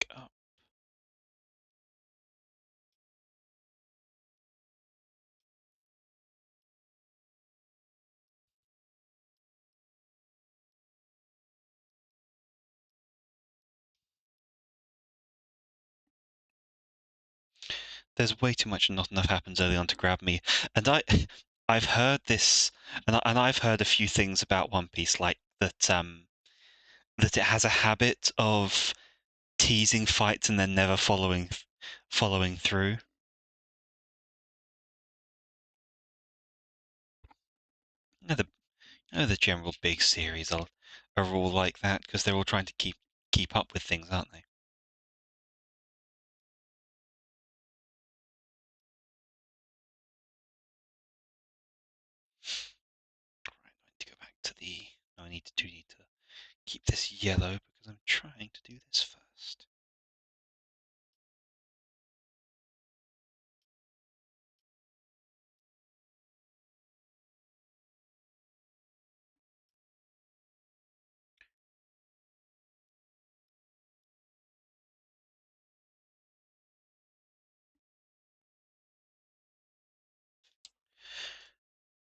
Back up. There's way too much and not enough happens early on to grab me. And I've heard this, and I've heard a few things about One Piece, like that it has a habit of teasing fights and then never following through. The general big series are all like that because they're all trying to keep up with things, aren't they? do need to keep this yellow because I'm trying to do this first.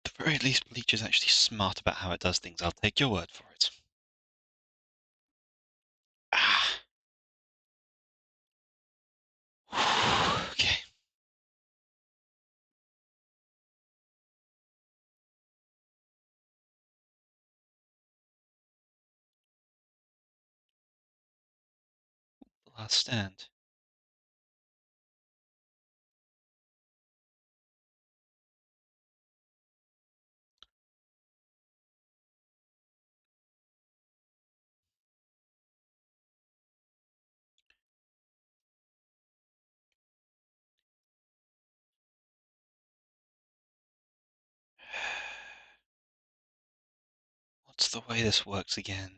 At the very least, Bleach is actually smart about how it does things. I'll take your word for it. Ah. Okay. The last stand. What's the way this works again?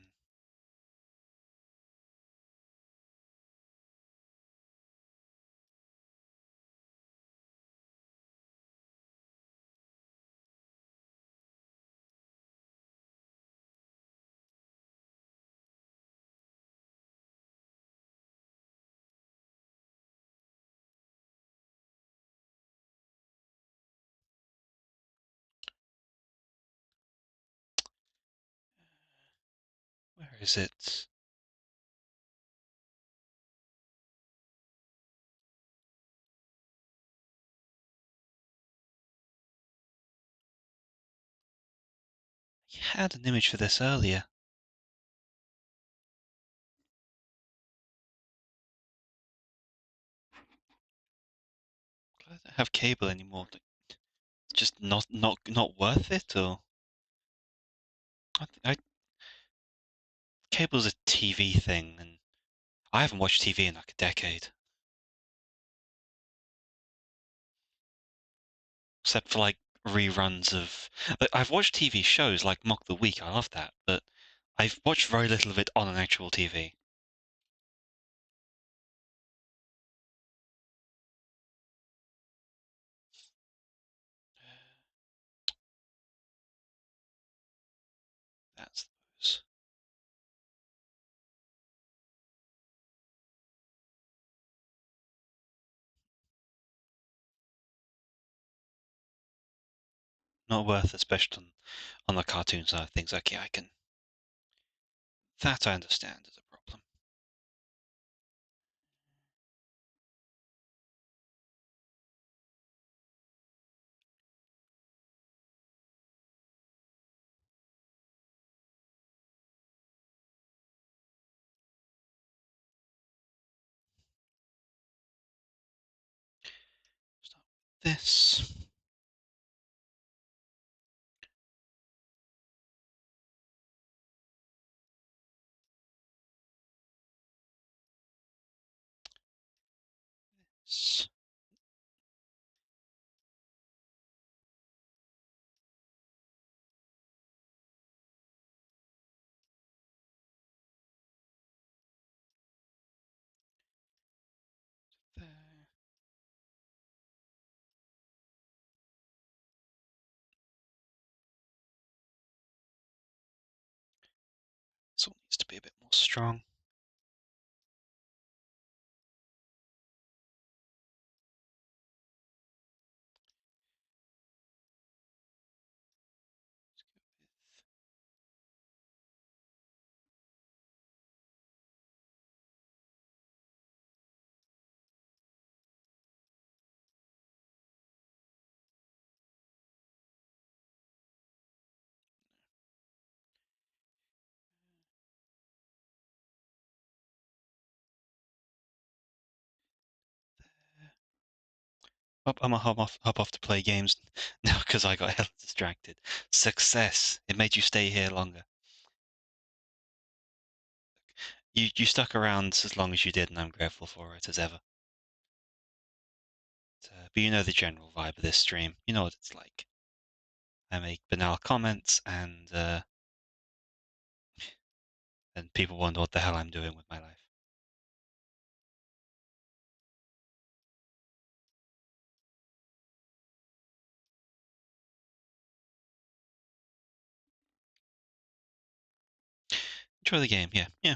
Where is it? I had an image for this earlier. I don't have cable anymore. It's just not worth it, or cable's a TV thing, and I haven't watched TV in like a decade, except for like reruns of. I've watched TV shows like Mock the Week. I love that, but I've watched very little of it on an actual TV. That's those. Not worth, especially on the cartoon side of things. Okay, I can. That I understand is a problem. Start with this. This. There. This one needs to be a bit more strong. I'm gonna hop off to play games now because I got hella distracted. Success! It made you stay here longer. You stuck around as long as you did, and I'm grateful for it as ever. But you know the general vibe of this stream. You know what it's like. I make banal comments and and people wonder what the hell I'm doing with my life. Enjoy the game, yeah, yeah,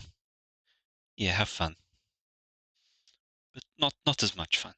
yeah. Have fun, but not as much fun.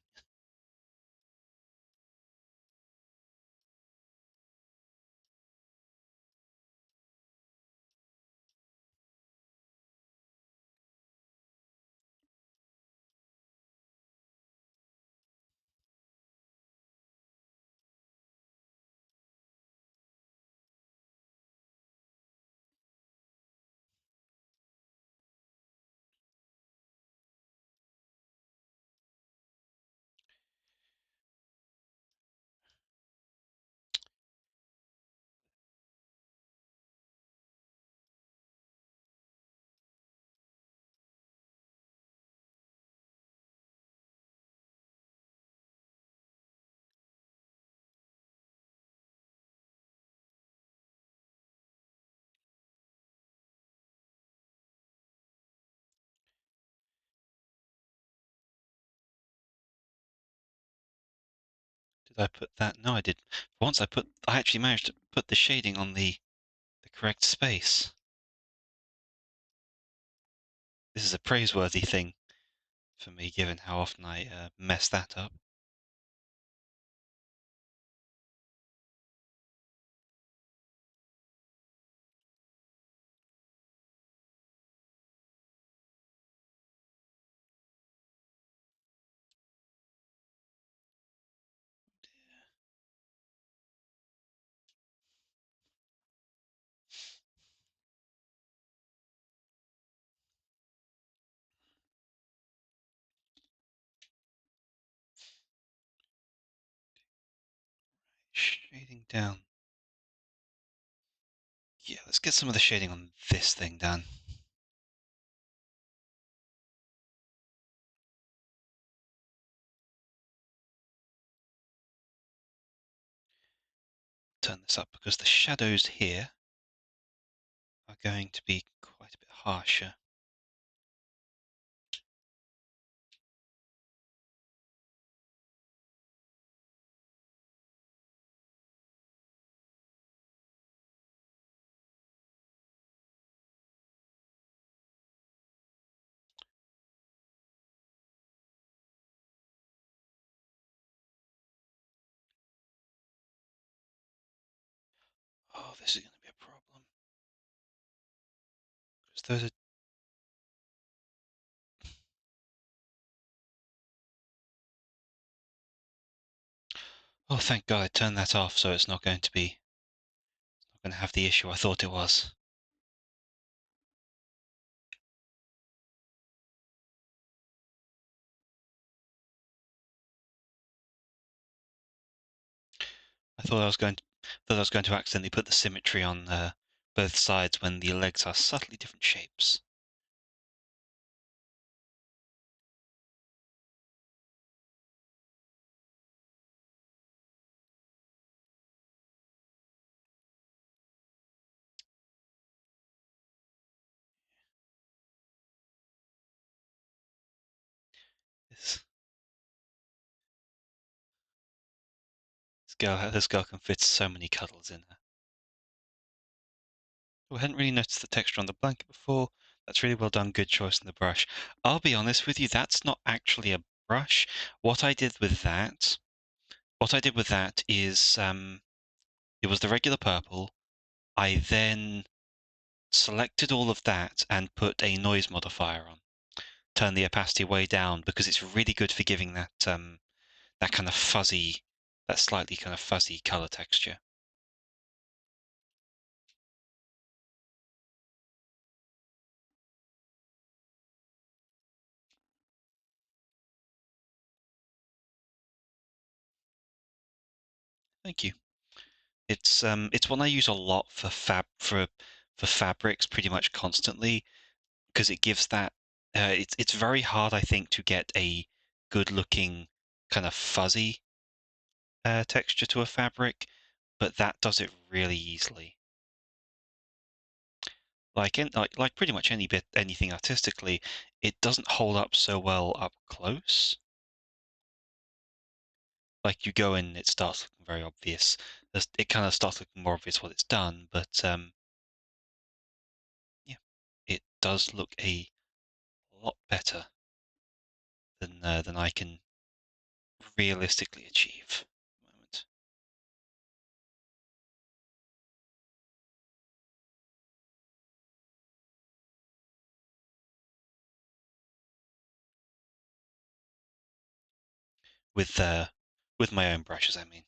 Did I put that? No, I didn't. Once I actually managed to put the shading on the correct space. This is a praiseworthy thing for me, given how often I mess that up. Shading down. Yeah, let's get some of the shading on this thing done. Turn this up because the shadows here are going to be quite a bit harsher. Oh, this is going to be a problem. Because those are... Oh, thank God I turned that off so it's not going to be... not going to have the issue I thought it was. I thought I was going to accidentally put the symmetry on both sides when the legs are subtly different shapes. This this girl can fit so many cuddles in her. Oh, I hadn't really noticed the texture on the blanket before. That's really well done. Good choice in the brush. I'll be honest with you, that's not actually a brush. What I did with that, is it was the regular purple. I then selected all of that and put a noise modifier on. Turn the opacity way down because it's really good for giving that that kind of fuzzy, that slightly kind of fuzzy color texture. Thank you. It's one I use a lot for fabrics pretty much constantly because it gives that it's very hard I think to get a good looking kind of fuzzy texture to a fabric, but that does it really easily. Like pretty much anything artistically, it doesn't hold up so well up close. Like you go in, it starts looking very obvious. It kind of starts looking more obvious what it's done, but yeah, it does look a lot better than I can realistically achieve at the moment. With with my own brushes, I mean.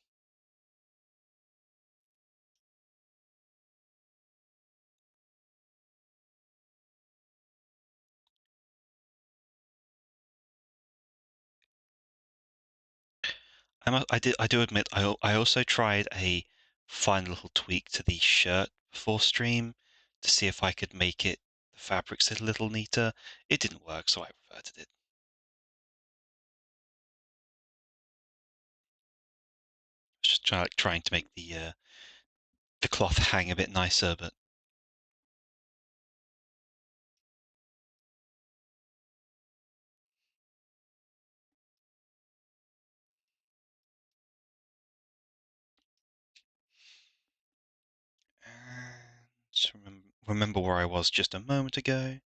I do admit I also tried a fine little tweak to the shirt before stream to see if I could make the fabric sit a little neater. It didn't work, so I reverted it. Just trying to make the cloth hang a bit nicer, but just remember where I was just a moment ago.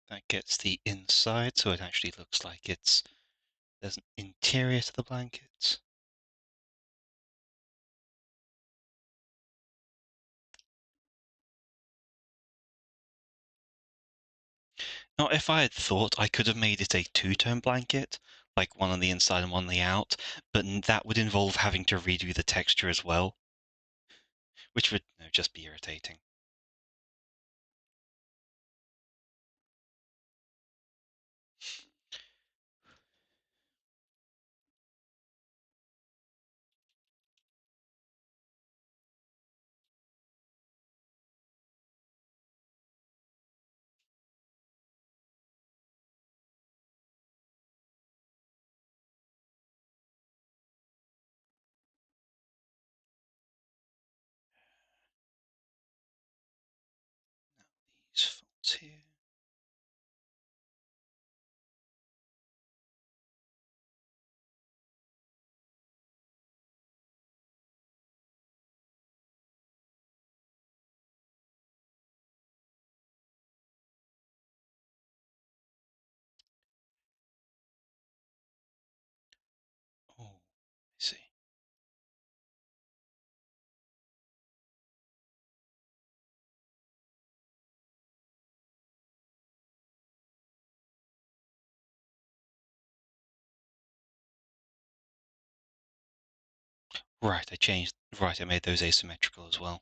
That gets the inside, so it actually looks like there's an interior to the blanket. Now, if I had thought I could have made it a two-tone blanket, like one on the inside and one on the out, but that would involve having to redo the texture as well, which would just be irritating. These folds here. Oh, I see. Right, I changed. Right, I made those asymmetrical as well.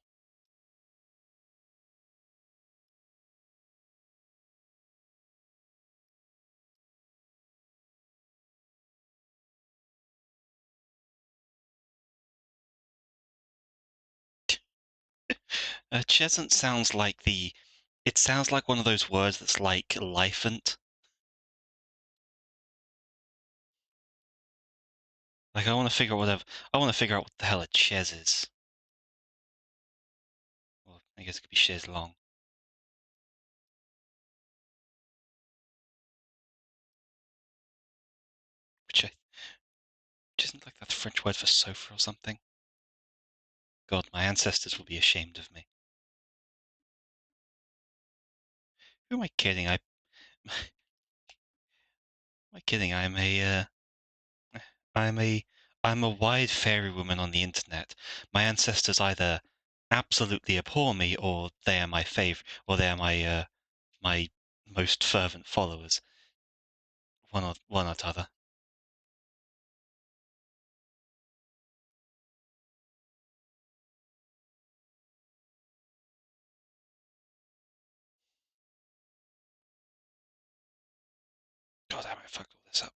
Chesant sounds like It sounds like one of those words that's like lifant. Like I want to figure out what the hell a ches is. Well, I guess it could be chaise long. Which isn't like that French word for sofa or something. God, my ancestors will be ashamed of me. Who am I kidding? Am I kidding? I'm a I'm a wide fairy woman on the internet. My ancestors either absolutely abhor me, or they are my or they are my most fervent followers. One or t'other. God damn it, I fucked all this up.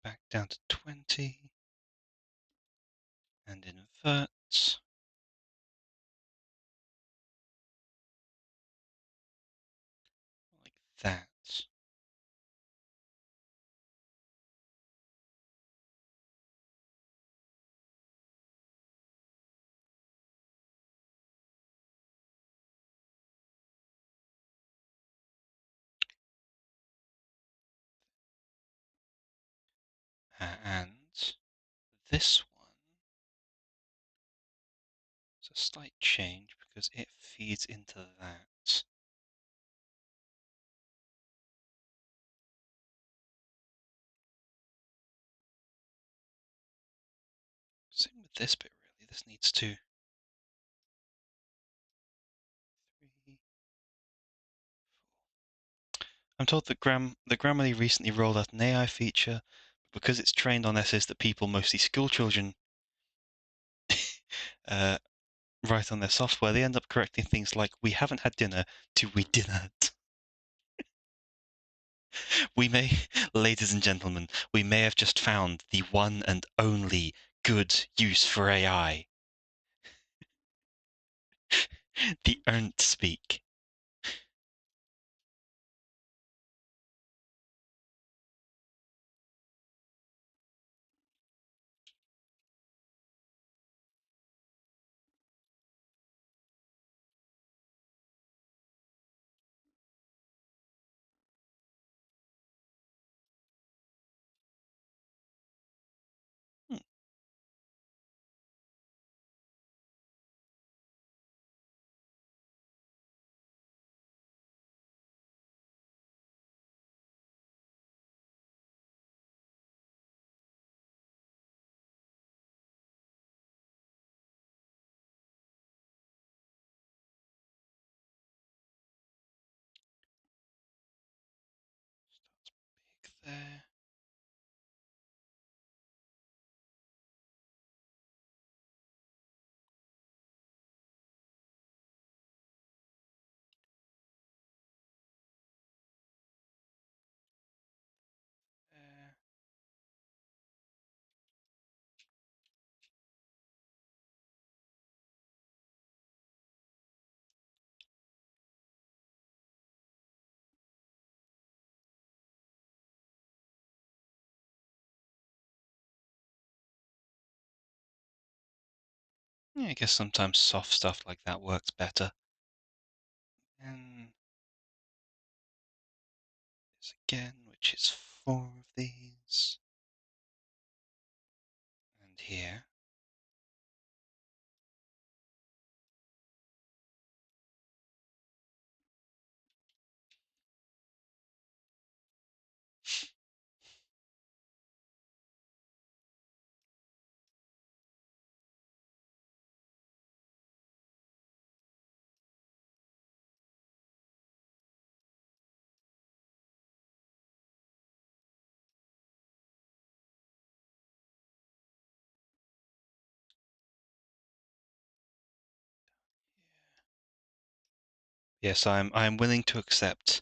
Back down to 20. And invert. Like that. And this one is a slight change because it feeds into that. Same with this bit, really. This needs to. 3, 4. I'm told that Grammarly recently rolled out an AI feature, but because it's trained on essays that people, mostly school children, write on their software, they end up correcting things like "we haven't had dinner" to "we didn't." We may, ladies and gentlemen, we may have just found the one and only good use for AI. The earned speak. Hmm. Big there. There. Yeah, I guess sometimes soft stuff like that works better. And this again, which is 4 of these. And here. Yes, I'm willing to accept.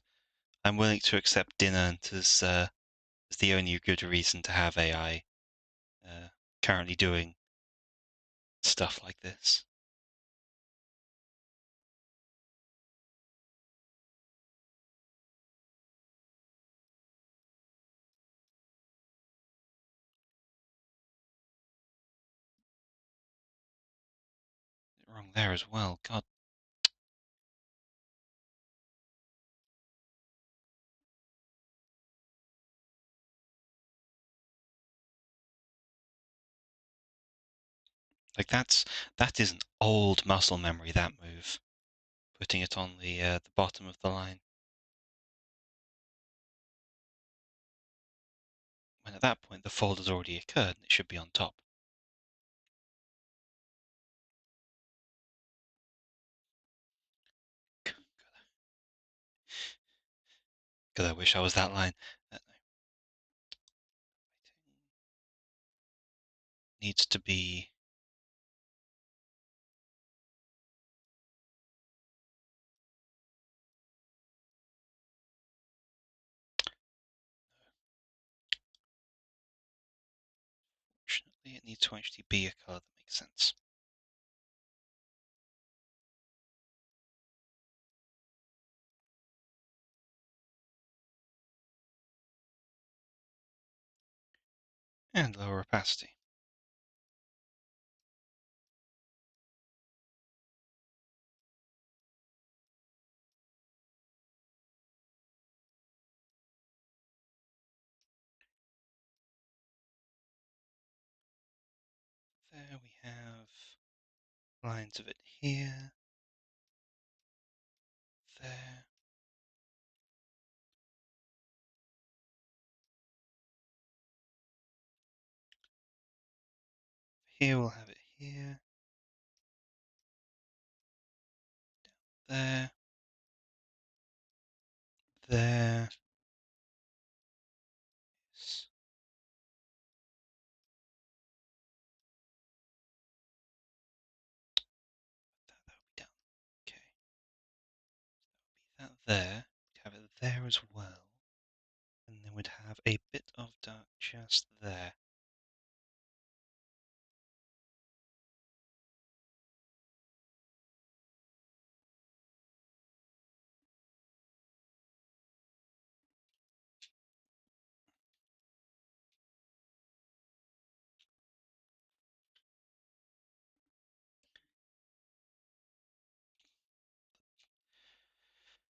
I'm willing to accept dinner as the only good reason to have AI uh, currently doing stuff like this. Wrong there as well. God. Like that is an old muscle memory, that move. Putting it on the bottom of the line. When at that point the fold has already occurred and it should be on top. God, I wish I was that line. Needs to be fortunately it needs to actually be a colour that makes sense. And lower opacity. There we have lines of it here, there. Here we'll have it here, there, there. Yes. That'll be down. Okay. That there. We'd have it there as well. And then we'd have a bit of dark just there.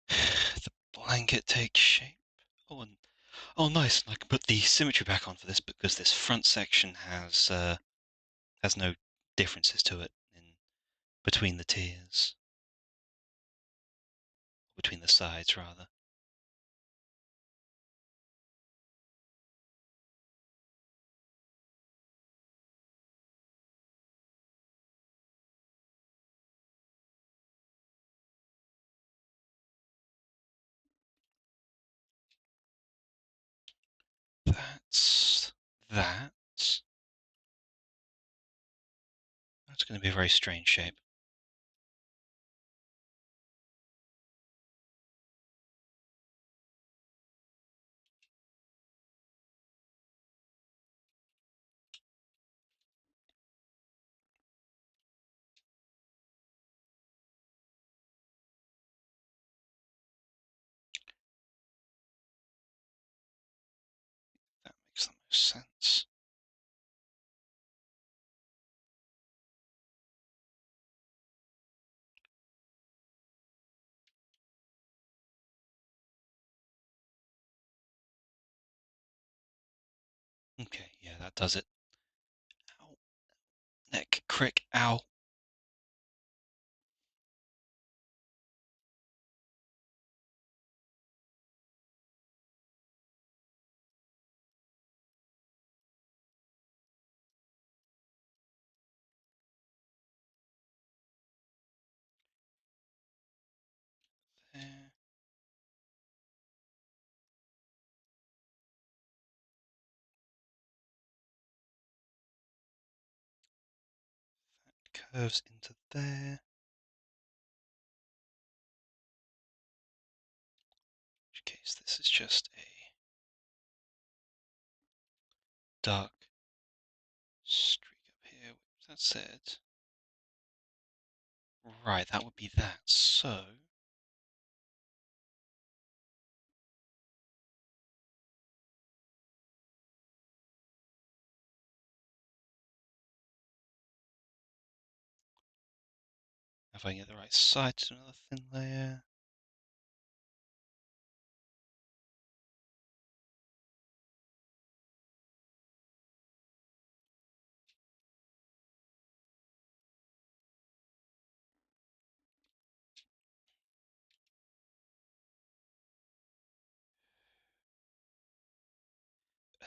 The blanket takes shape. Oh, and oh, nice! And I can put the symmetry back on for this because this front section has no differences to it in between the tiers, between the sides rather. That's that. That's going to be a very strange shape. That makes the most sense. Okay, yeah, that does it. Ow. Neck, crick, ow. There. That curves into there. In which case, this is just a dark streak up here. That's it. Right, that would be that. So, if I can get the right side to another thin layer.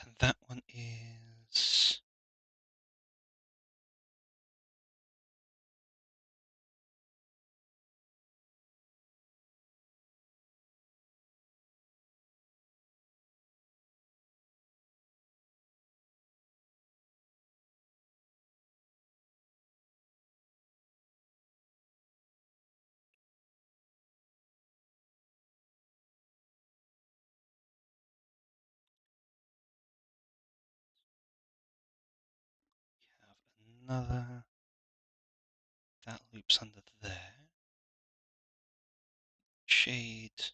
And that one is... have another... That loops under there. Shade this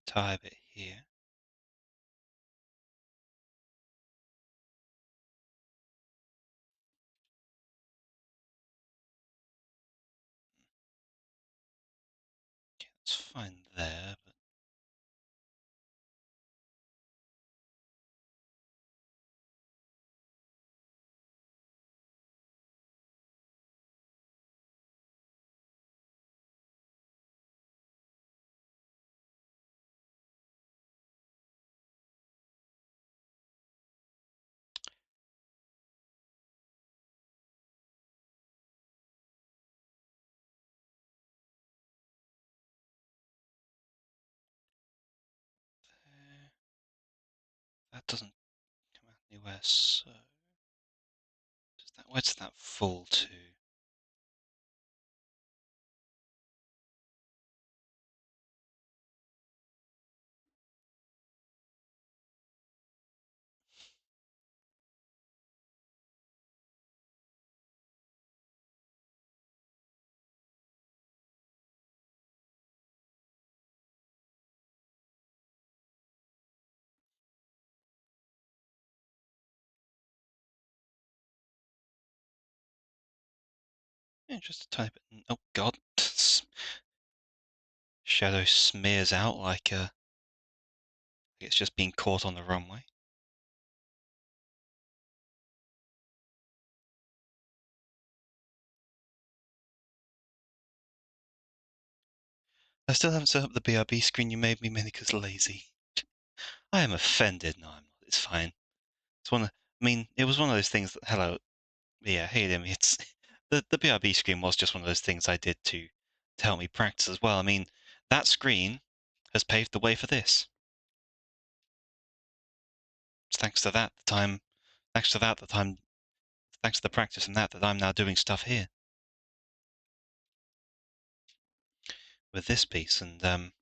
entire bit here. Okay, that's fine there, but there. That doesn't come out anywhere, so where does that fall to? Yeah, just a tiny bit. Oh god, shadow smears out like it's just being caught on the runway. I still haven't set up the BRB screen you made me, mainly because lazy. I am offended. No, I'm not. It's fine. It's one. I mean, it was one of those things that. Hello. Yeah. Hey, Lim. It's the BRB screen was just one of those things I did to help me practice as well. I mean, that screen has paved the way for this. It's thanks to that, thanks to that, thanks to the practice and that I'm now doing stuff here with this piece. And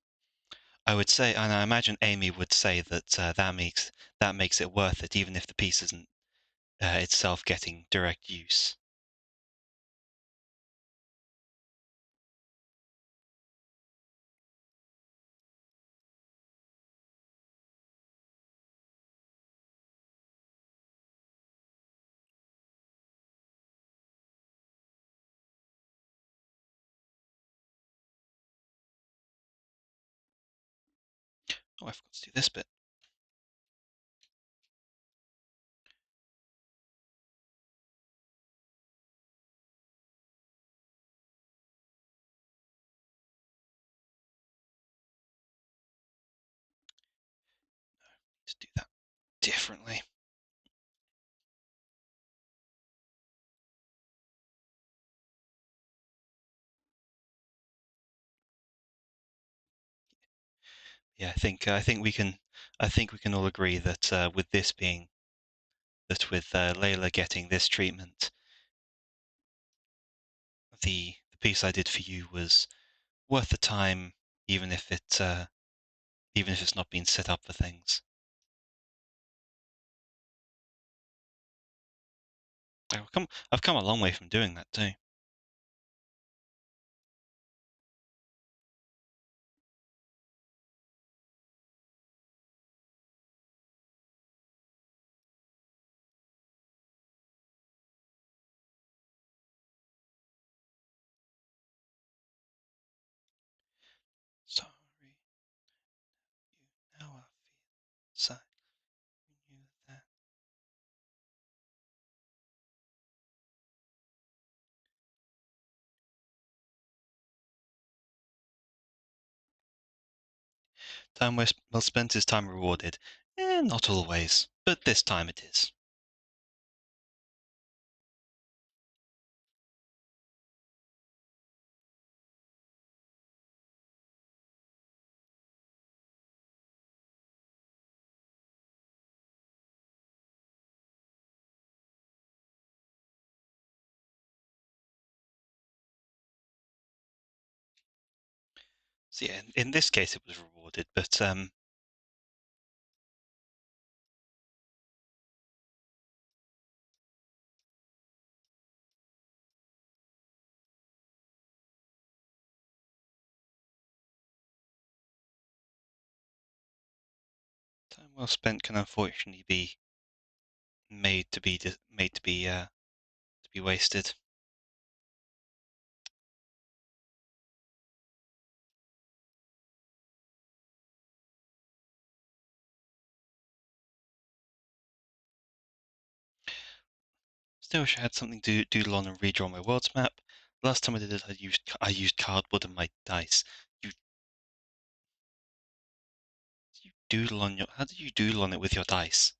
I would say, and I imagine Amy would say that that makes it worth it, even if the piece isn't itself getting direct use. Oh, I forgot to do this bit. To do that differently. Yeah, I think we can all agree that with this being that with Layla getting this treatment, the piece I did for you was worth the time, even if even if it's not been set up for things. I've come a long way from doing that too. Sorry, now I feel sad. You knew that. Time well spent is time rewarded. Not always, but this time it is. So yeah, in this case it was rewarded, but time well spent can unfortunately be made to be wasted. Still wish I had something to doodle on and redraw my world's map. Last time I did it, I used cardboard and my dice. You you doodle on your how did you doodle on it with your dice?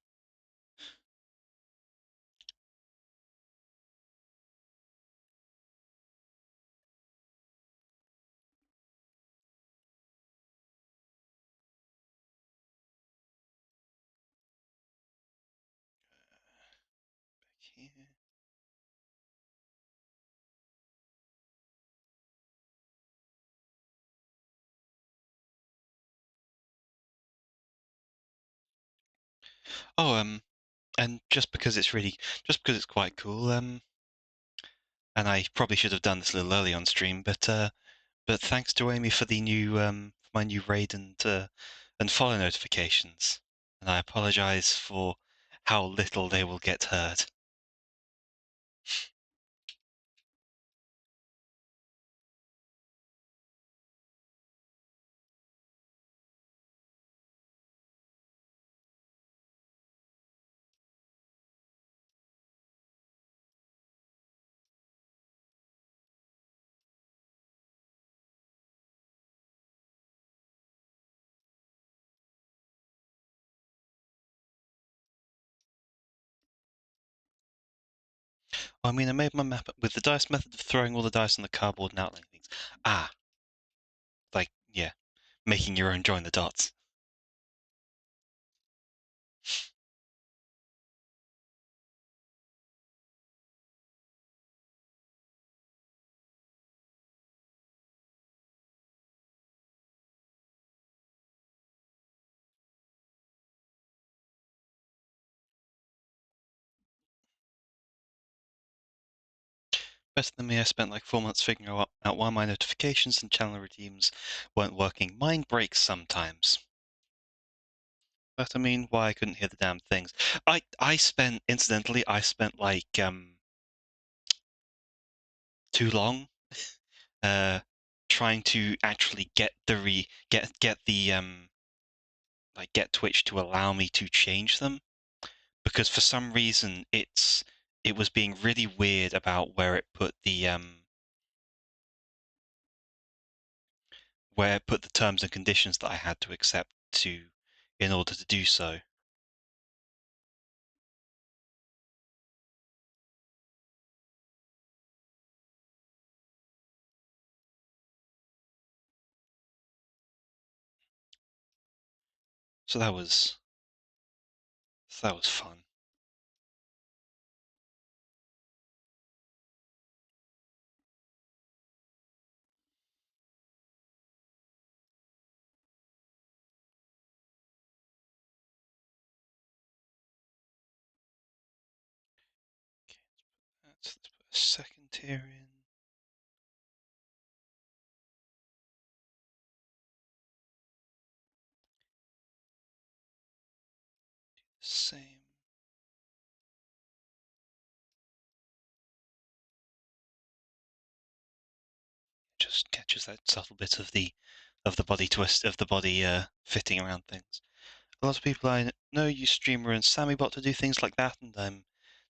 Here. Oh, and just because it's quite cool, and I probably should have done this a little early on stream, but thanks to Amy for the new for my new raid and follow notifications, and I apologize for how little they will get heard. I mean, I made my map with the dice method of throwing all the dice on the cardboard and outlining things. Ah, like yeah, making your own join the dots. Better than me, I spent like 4 months figuring out why my notifications and channel redeems weren't working. Mine breaks sometimes. But I mean, why I couldn't hear the damn things. Incidentally, I spent like too long uh trying to actually get Twitch to allow me to change them, because for some reason it was being really weird about where it put the terms and conditions that I had to accept to in order to do so. So that was fun. Okay, let's put a second tier in. Same. Just catches that subtle bit of the body twist of the body fitting around things. A lot of people I know use Streamer and SammyBot to do things like that, and I'm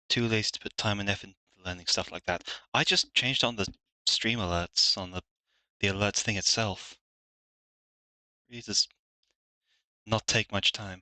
too lazy to put time and effort into learning stuff like that. I just changed on the stream alerts on the alerts thing itself. It really does not take much time.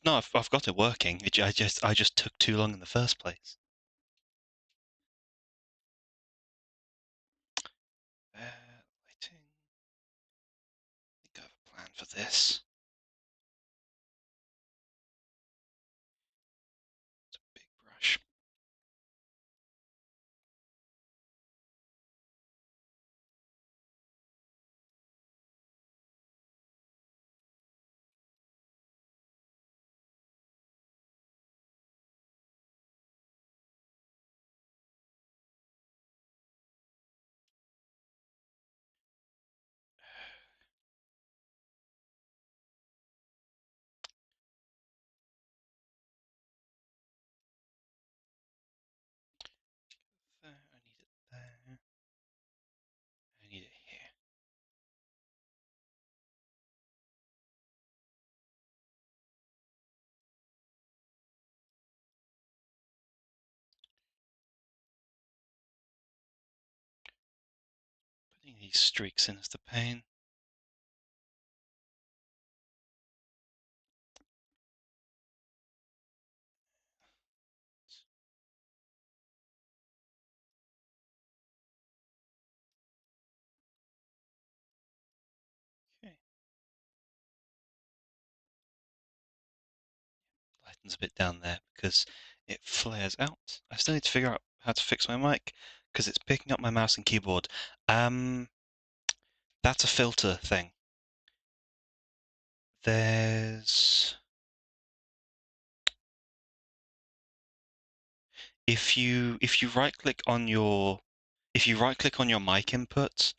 No, I've got it working. I just took too long in the first place. Lighting. I think I have a plan for this. It's a big brush. There, I need it there. I need it here. Putting these streaks in is the pain. Okay. Lightens a bit down there because it flares out. I still need to figure out how to fix my mic because it's picking up my mouse and keyboard. That's a filter thing. There's if you right click on your mic input,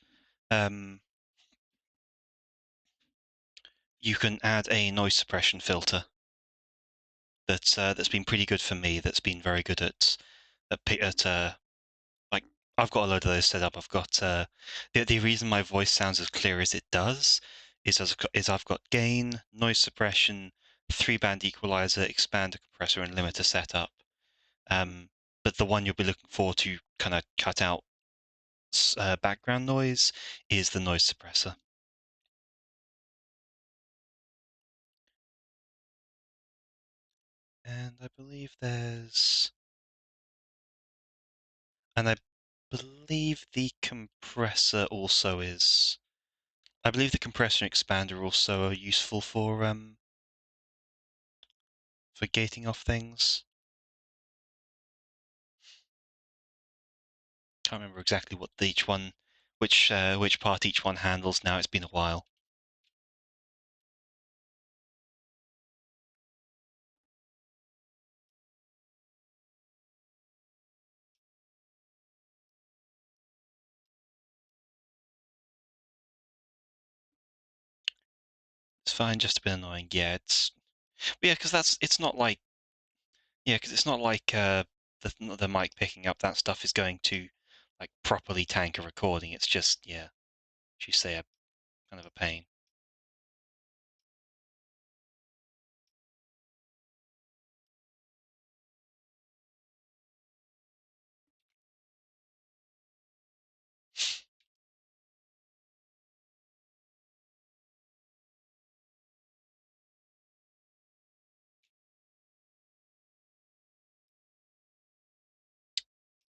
you can add a noise suppression filter that's been pretty good for me. That's been very good at like I've got a load of those set up. I've got the reason my voice sounds as clear as it does is I've got gain, noise suppression, 3-band equalizer, expander, compressor, and limiter set up. But the one you'll be looking for to kind of cut out background noise is the noise suppressor. And I believe the compressor also is. I believe the compressor and expander also are useful for gating off things. Can't remember exactly what which part each one handles now. It's been a while. It's fine, just a bit annoying. Yeah, because it's not like the mic picking up that stuff is going to like properly tank a recording. It's just as you say, a kind of a pain.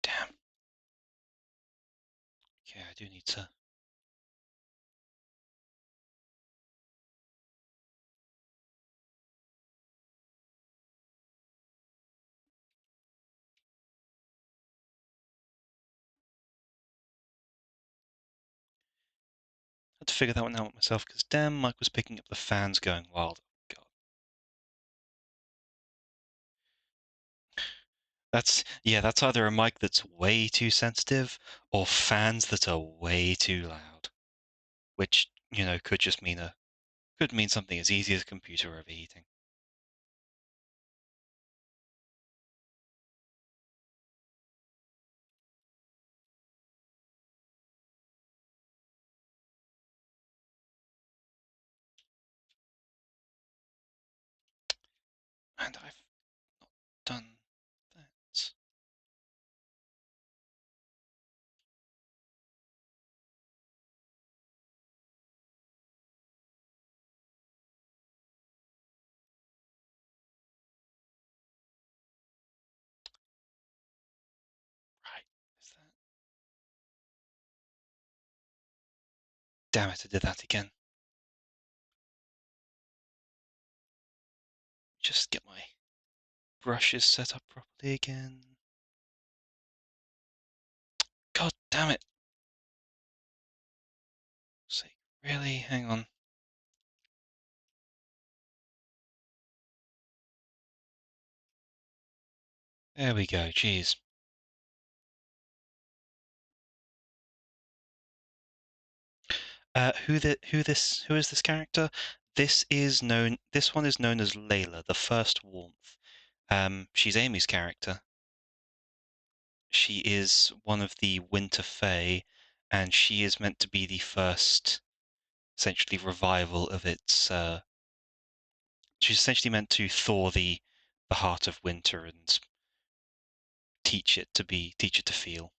Damn. Okay, I do need to. Had to figure that one out myself because damn, Mike was picking up the fans going wild. God. That's either a mic that's way too sensitive or fans that are way too loud, which could mean something as easy as a computer overheating. And I've not done that. Damn it, I did that again. Just get my brushes set up properly again. God damn it. Sake, really? Hang on. There we go, jeez. Who is this character? This one is known as Layla, the First Warmth. She's Amy's character. She is one of the Winter Fae, and she is meant to be the first, essentially, revival of its. She's essentially meant to thaw the heart of winter and teach it to feel.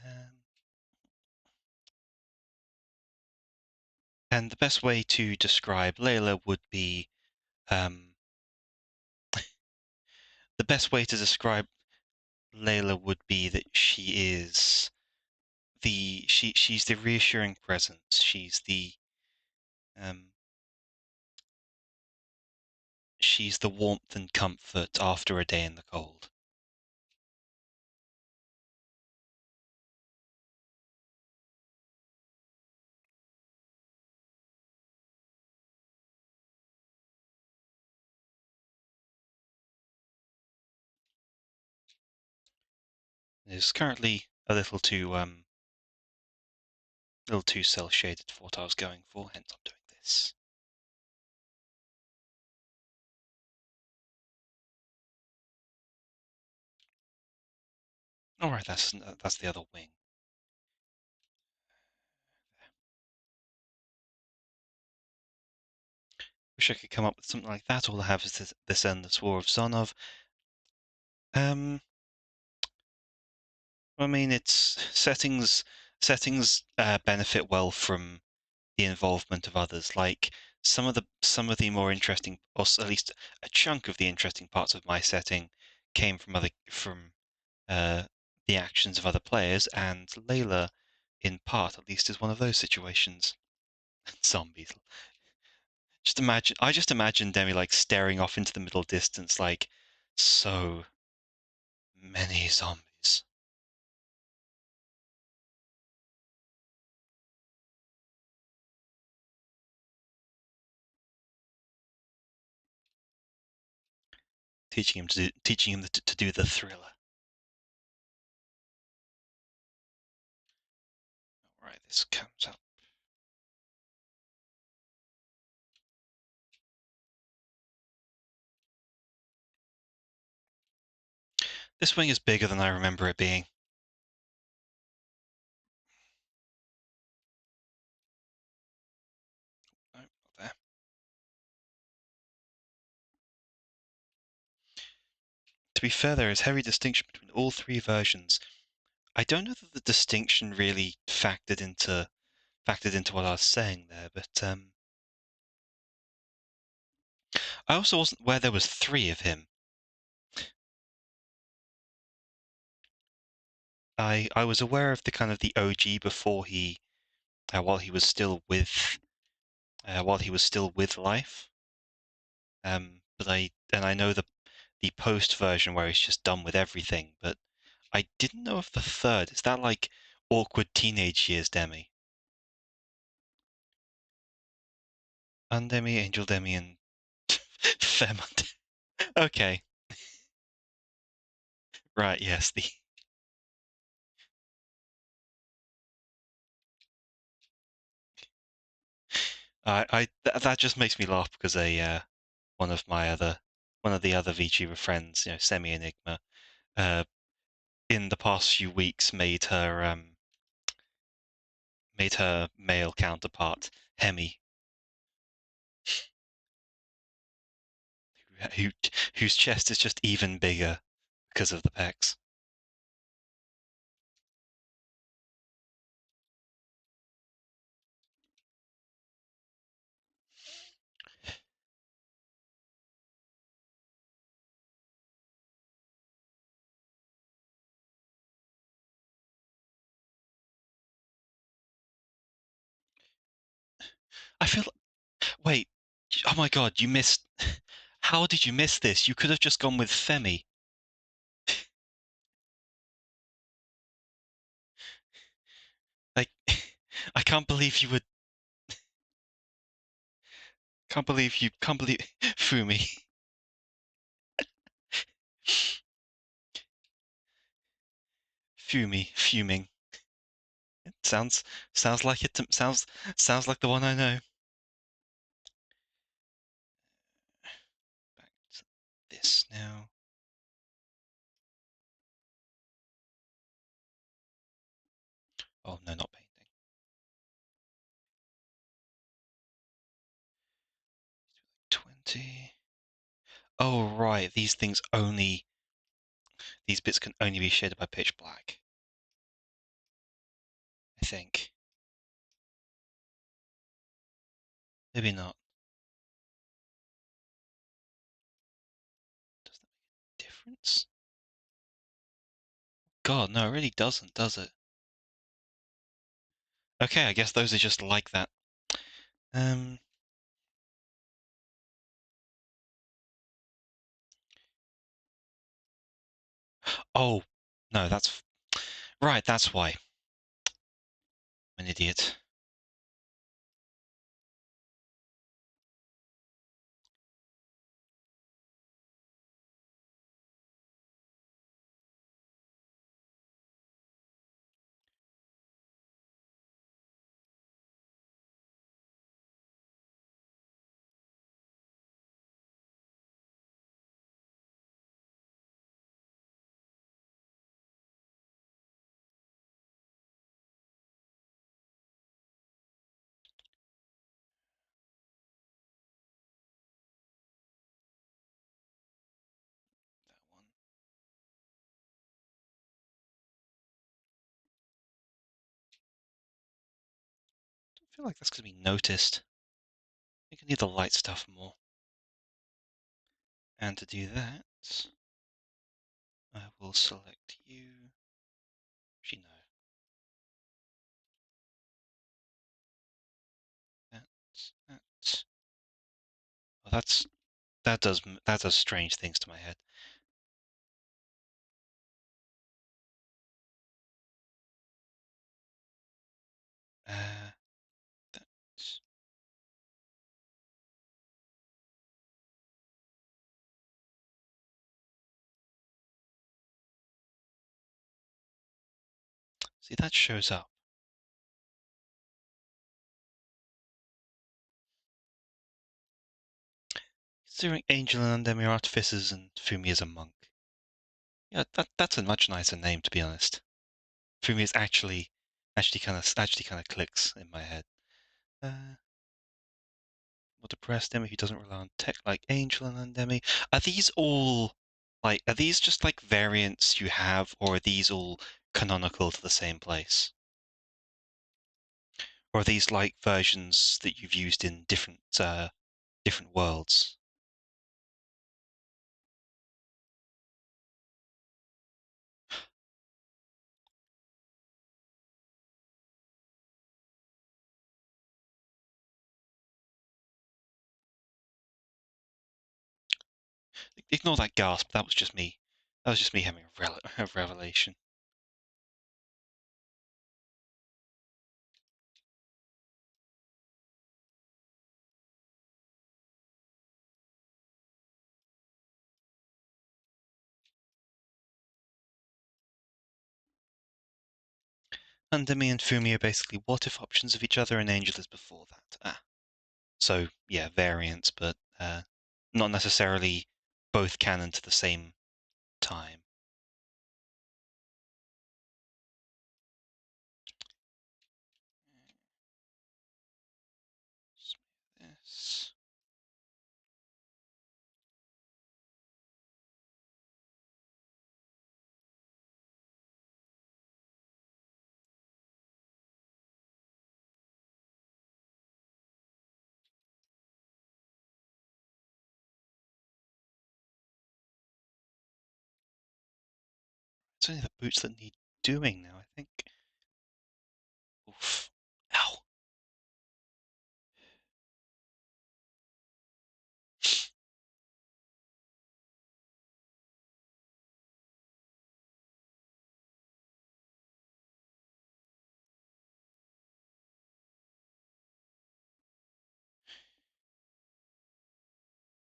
Um, and the best way to describe Layla would be the best way to describe Layla would be that she's the reassuring presence. Um, she's the warmth and comfort after a day in the cold. It's currently a little too cell shaded for what I was going for, hence I'm doing this. All right, that's the other wing. Wish I could come up with something like that. All I have is this endless war of Zonov. I mean, it's settings benefit well from the involvement of others. Like some of the more interesting, or at least a chunk of the interesting parts of my setting, came from uh, the actions of other players, and Layla, in part at least, is one of those situations. Zombies. I just imagine Demi like staring off into the middle distance, like so many zombies. Teaching him to do the thriller. Right, this comes up. This wing is bigger than I remember it being. No, not there. To be fair, there is heavy distinction between all three versions. I don't know that the distinction really factored into what I was saying there, but I also wasn't aware there was three of him. I was aware of the kind of the OG before he while he was still with life. But I know the post version where he's just done with everything, but I didn't know of the third. Is that like awkward teenage years Demi? Undemi, Angel Demi, and Femont. Okay, right, yes, the that just makes me laugh because one of my other one of the other VTuber friends, Semi Enigma, uh, in the past few weeks made her made her male counterpart Hemi, who whose chest is just even bigger because of the pecs. I feel. Wait. Oh my god, you missed. How did you miss this? You could have just gone with Femi. Like, I can't believe you would. Can't believe you. Can't believe Fumi. Fuming. It sounds like it. Sounds like the one I know. Back to this now. Oh no, not painting. 20. Oh right, these bits can only be shaded by pitch black. I think. Maybe not. Does that make a difference? God, no, it really doesn't, does it? Okay, I guess those are just like that. Oh, no, that's right, that's why. I'm an idiot. That one. I feel like that's gonna be noticed. I think I need the light stuff more. And to do that, I will select you. Actually, no. That. Oh, that does strange things to my head. That. See, that shows up. Considering Angel and Undem are artificers and Fumi is a monk. Yeah, that's a much nicer name, to be honest. Fumi is actually kind of clicks in my head. More depressed Demi who doesn't rely on tech like Angel and Undemi. Are these all are these just like variants you have, or are these all canonical to the same place? Or are these like versions that you've used in different worlds? Ignore that gasp. That was just me. That was just me having a revelation. Undemi and Fumi are basically what if options of each other, and Angel is before that. So yeah, variants, but not necessarily both canon to the same time. It's only the boots that need doing now, I think. Oof. Ow.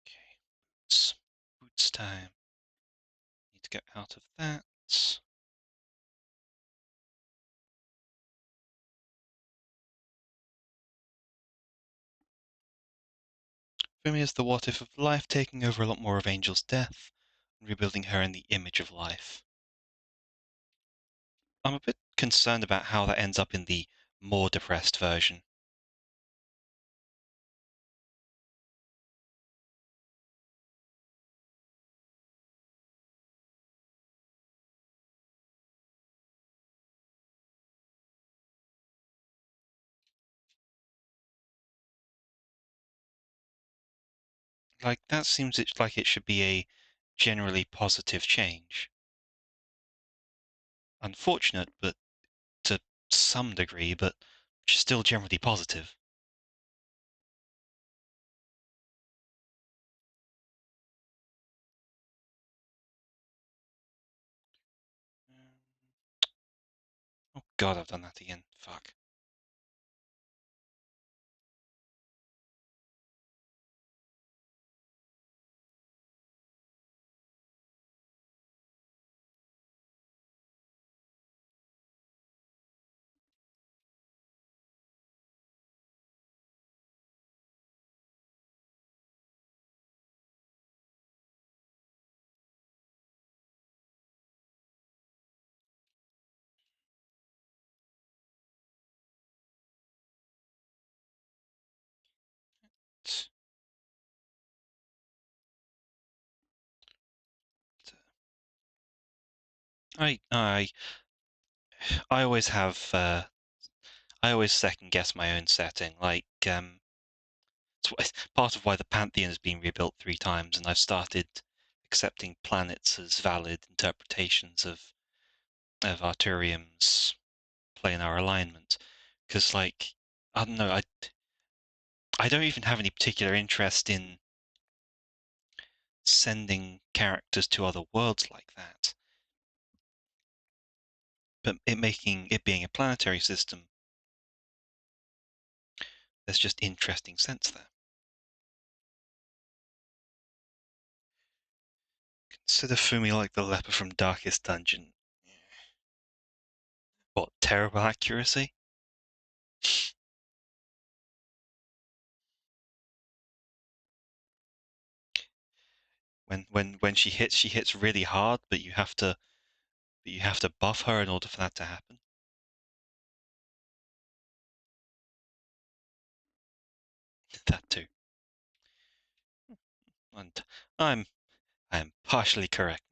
Okay. Boots. Boots time. Need to get out of that. For me, it's the what if of life taking over a lot more of Angel's death and rebuilding her in the image of life. I'm a bit concerned about how that ends up in the more depressed version. Like, that seems like it should be a generally positive change. Unfortunate, but to some degree, but still generally positive. Oh god, I've done that again. Fuck. I I I always have I always second guess my own setting. Like it's part of why the Pantheon has been rebuilt 3 times, and I've started accepting planets as valid interpretations of Arturium's planar alignment. Because like I don't know, I don't even have any particular interest in sending characters to other worlds like that. But it being a planetary system, there's just interesting sense there. Consider Fumi like the leper from Darkest Dungeon. What, terrible accuracy? When she hits really hard, but you have to buff her in order for that to happen. That too. And I'm I'm partially correct.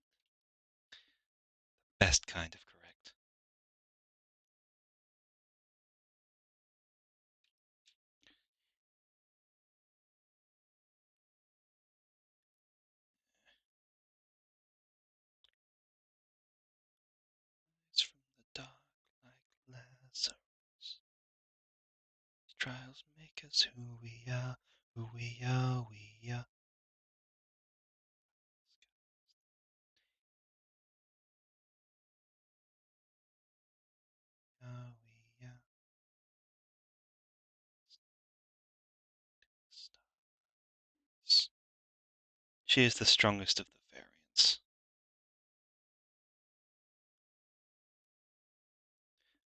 Best kind of correct. It's from the dark like Lazarus. Trials make us who we are, who we are, we are. We are. Stars. She is the strongest of the variants.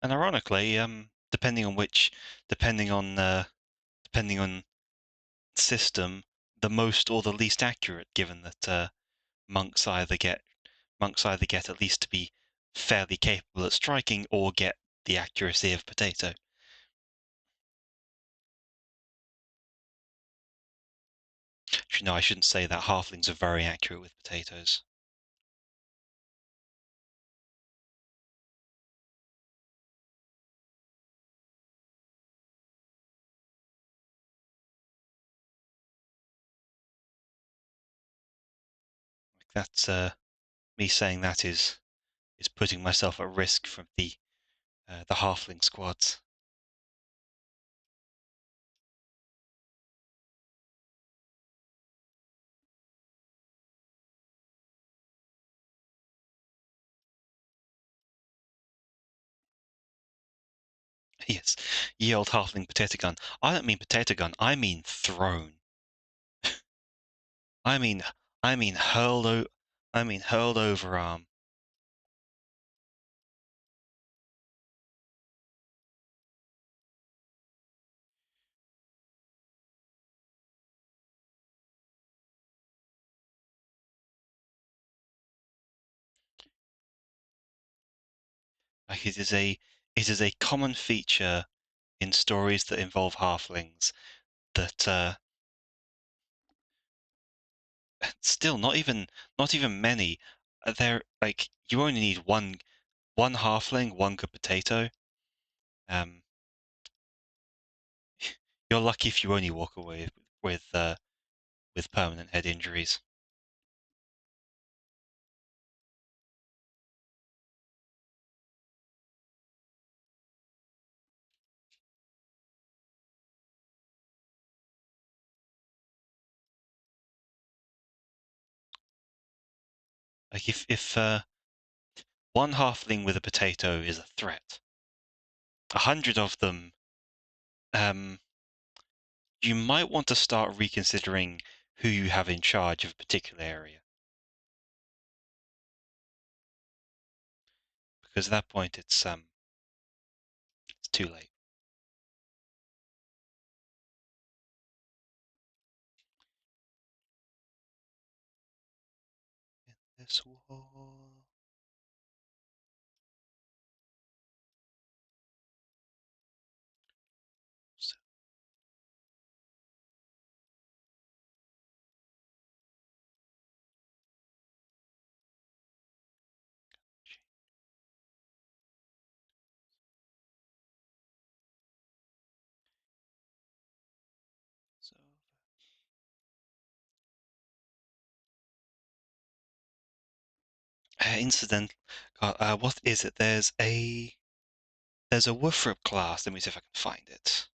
And ironically, depending on depending on system, the most or the least accurate, given that monks either get at least to be fairly capable at striking or get the accuracy of potato. No, I shouldn't say that. Halflings are very accurate with potatoes. That's me saying that is is putting myself at risk from the halfling squads. Yes, ye old halfling potato gun. I don't mean potato gun. I mean thrown. I mean, I mean hurled. I mean hurled over arm. Like it is a common feature in stories that involve halflings that still not even many. They're like you only need one halfling, one good potato. Um, you're lucky if you only walk away with permanent head injuries. Like if one halfling with a potato is a threat, 100 of them, you might want to start reconsidering who you have in charge of a particular area. Because at that point it's too late. In this war. So incident. What is it? There's a Woofrup class. Let me see if I can find it.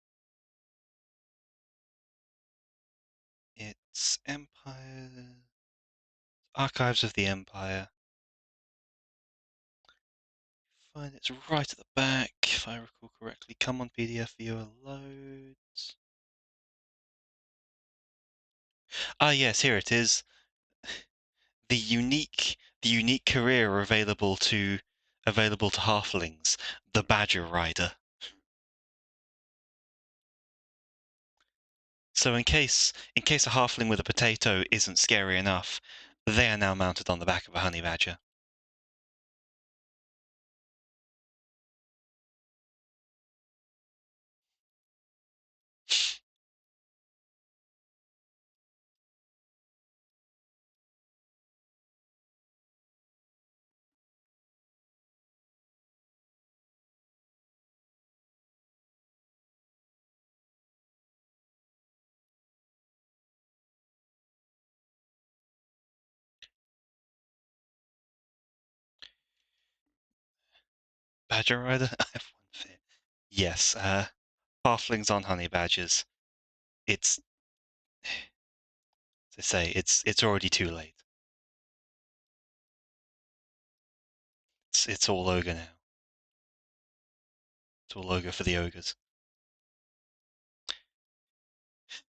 It's Empire Archives of the Empire. Find it's right at the back, if I recall correctly. Come on, PDF viewer loads. Ah, yes, here it is. The unique career available to halflings, the Badger Rider. So in case a halfling with a potato isn't scary enough, they are now mounted on the back of a honey badger. Badger Rider? I have one fear. Yes, halflings on honey badgers. It's, as I say, it's already too late. It's all ogre now. It's all ogre for the ogres.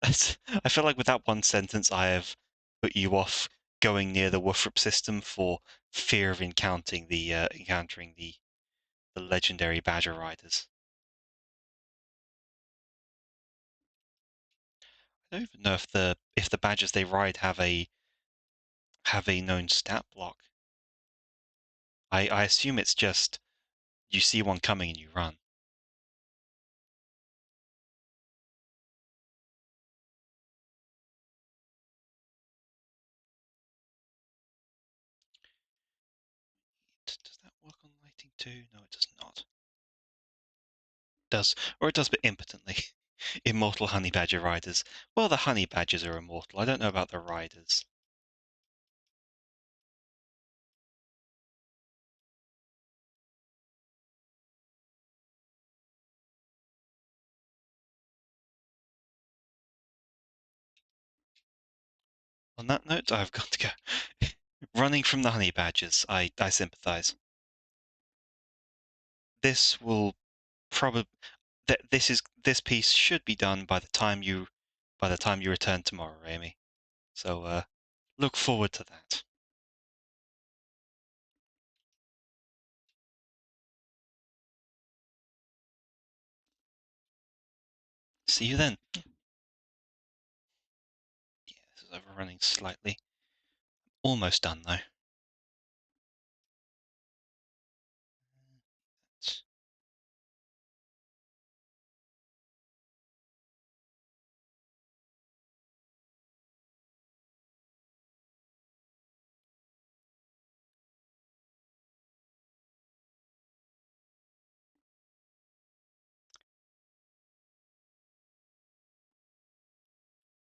I feel like with that one sentence, I have put you off going near the Woofrup system for fear of encountering the legendary Badger Riders. I don't even know if the badgers they ride have a known stat block. I assume it's just you see one coming and you run. Does that work on lighting too? No, it does not. It does, but impotently. Immortal honey badger riders. Well, the honey badgers are immortal. I don't know about the riders. On that note, I've got to go. Running from the honey badgers, I sympathise. This will probably this piece should be done by the time you return tomorrow, Amy. So look forward to that. See you then. Yeah, this is overrunning slightly. Almost done though.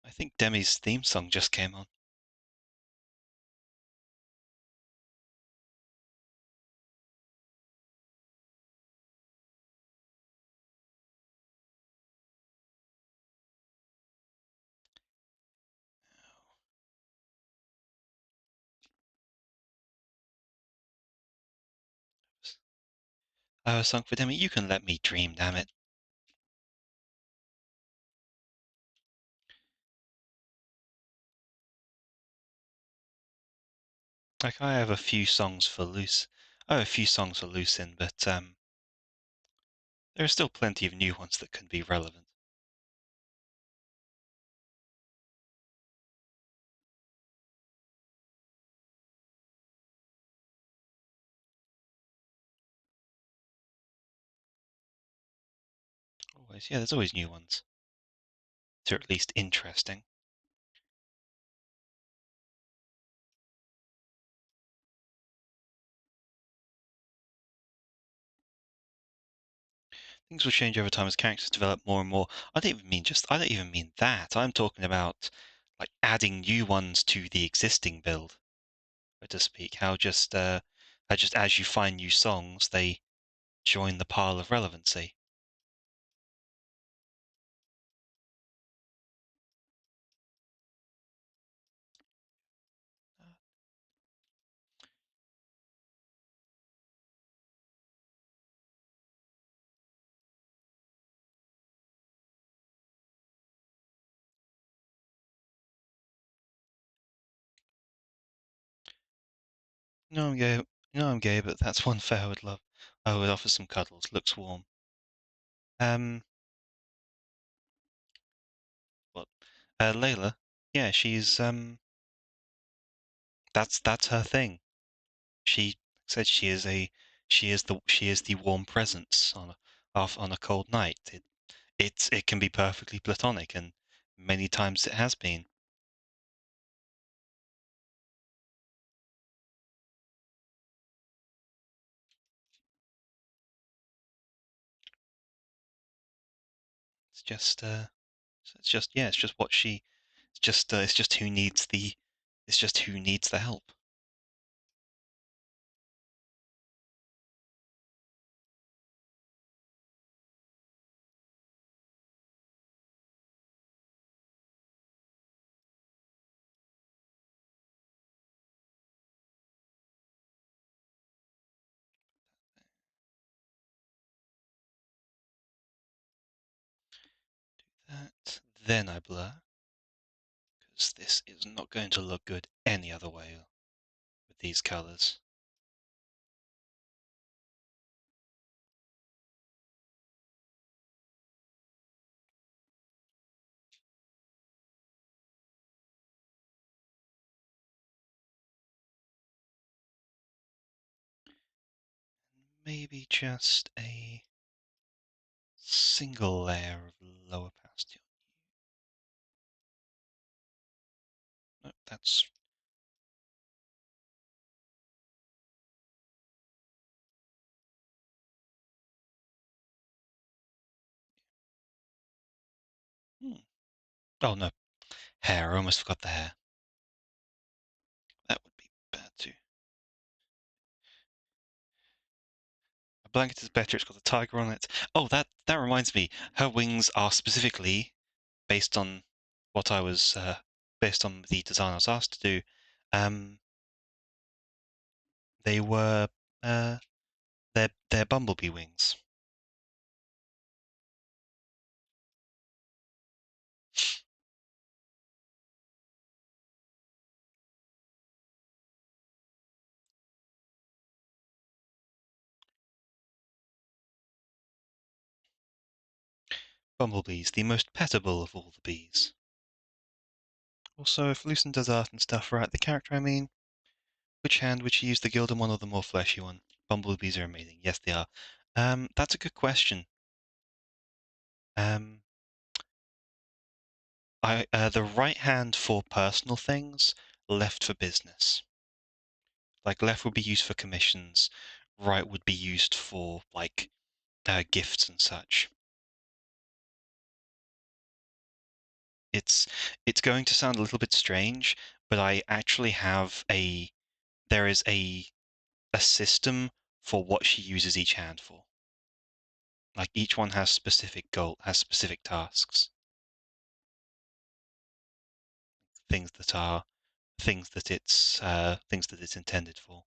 I think Demi's theme song just came on. I have a song for Demi. You can let me dream, damn it. Like I have a few songs for Lucin, but there are still plenty of new ones that can be relevant. Always, yeah, there's always new ones. They're at least interesting. Things will change over time as characters develop more and more. I don't even mean that. I'm talking about like adding new ones to the existing build, so to speak. How just as you find new songs, they join the pile of relevancy. No, I'm gay. No, I'm gay, but that's one fair I would love. I would offer some cuddles. Looks warm. What? Layla. Yeah, she's that's her thing. She said she is the warm presence on a cold night. It can be perfectly platonic, and many times it has been. It's just it's just what she it's just who needs the help. That then I blur, because this is not going to look good any other way with these colors. Maybe just a single layer of lower opacity. No, that's hmm. Oh no, hair. I almost forgot the hair. That would be bad too. A blanket is better. It's got a tiger on it. Oh, that reminds me. Her wings are specifically based on what I was based on the design I was asked to do, they were they're bumblebee wings. Bumblebees, the most petable of all the bees. Also, if Lucen does art and stuff right, the character I mean, which hand would she use, the gilded one or the more fleshy one? Bumblebees are amazing. Yes, they are. That's a good question. The right hand for personal things, left for business. Like left would be used for commissions, right would be used for like gifts and such. It's going to sound a little bit strange, but I actually have there is a system for what she uses each hand for. Like each one has specific tasks, things that it's intended for.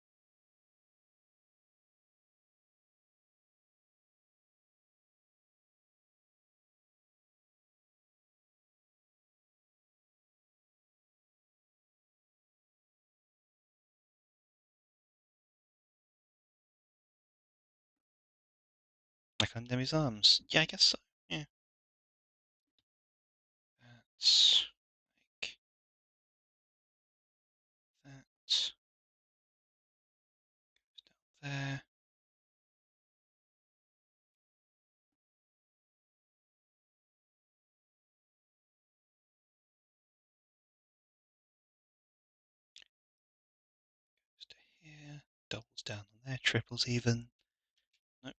Like under his arms. Yeah, I guess so. Yeah. That's like that. There. Goes to here. Doubles down on there. Triples even. Nope.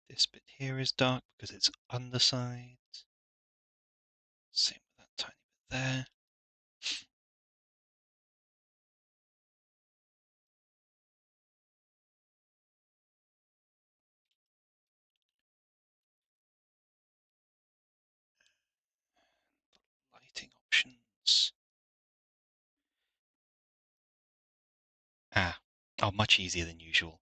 This bit here is dark because it's underside. Same with that tiny bit there. Lighting options. Ah. Oh, much easier than usual.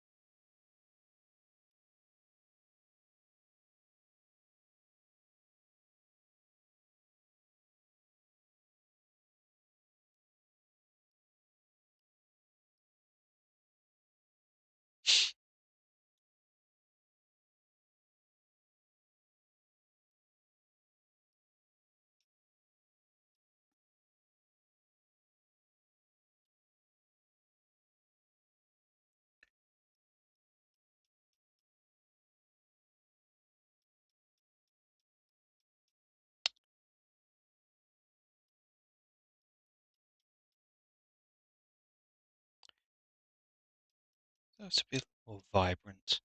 So it's a bit more vibrant.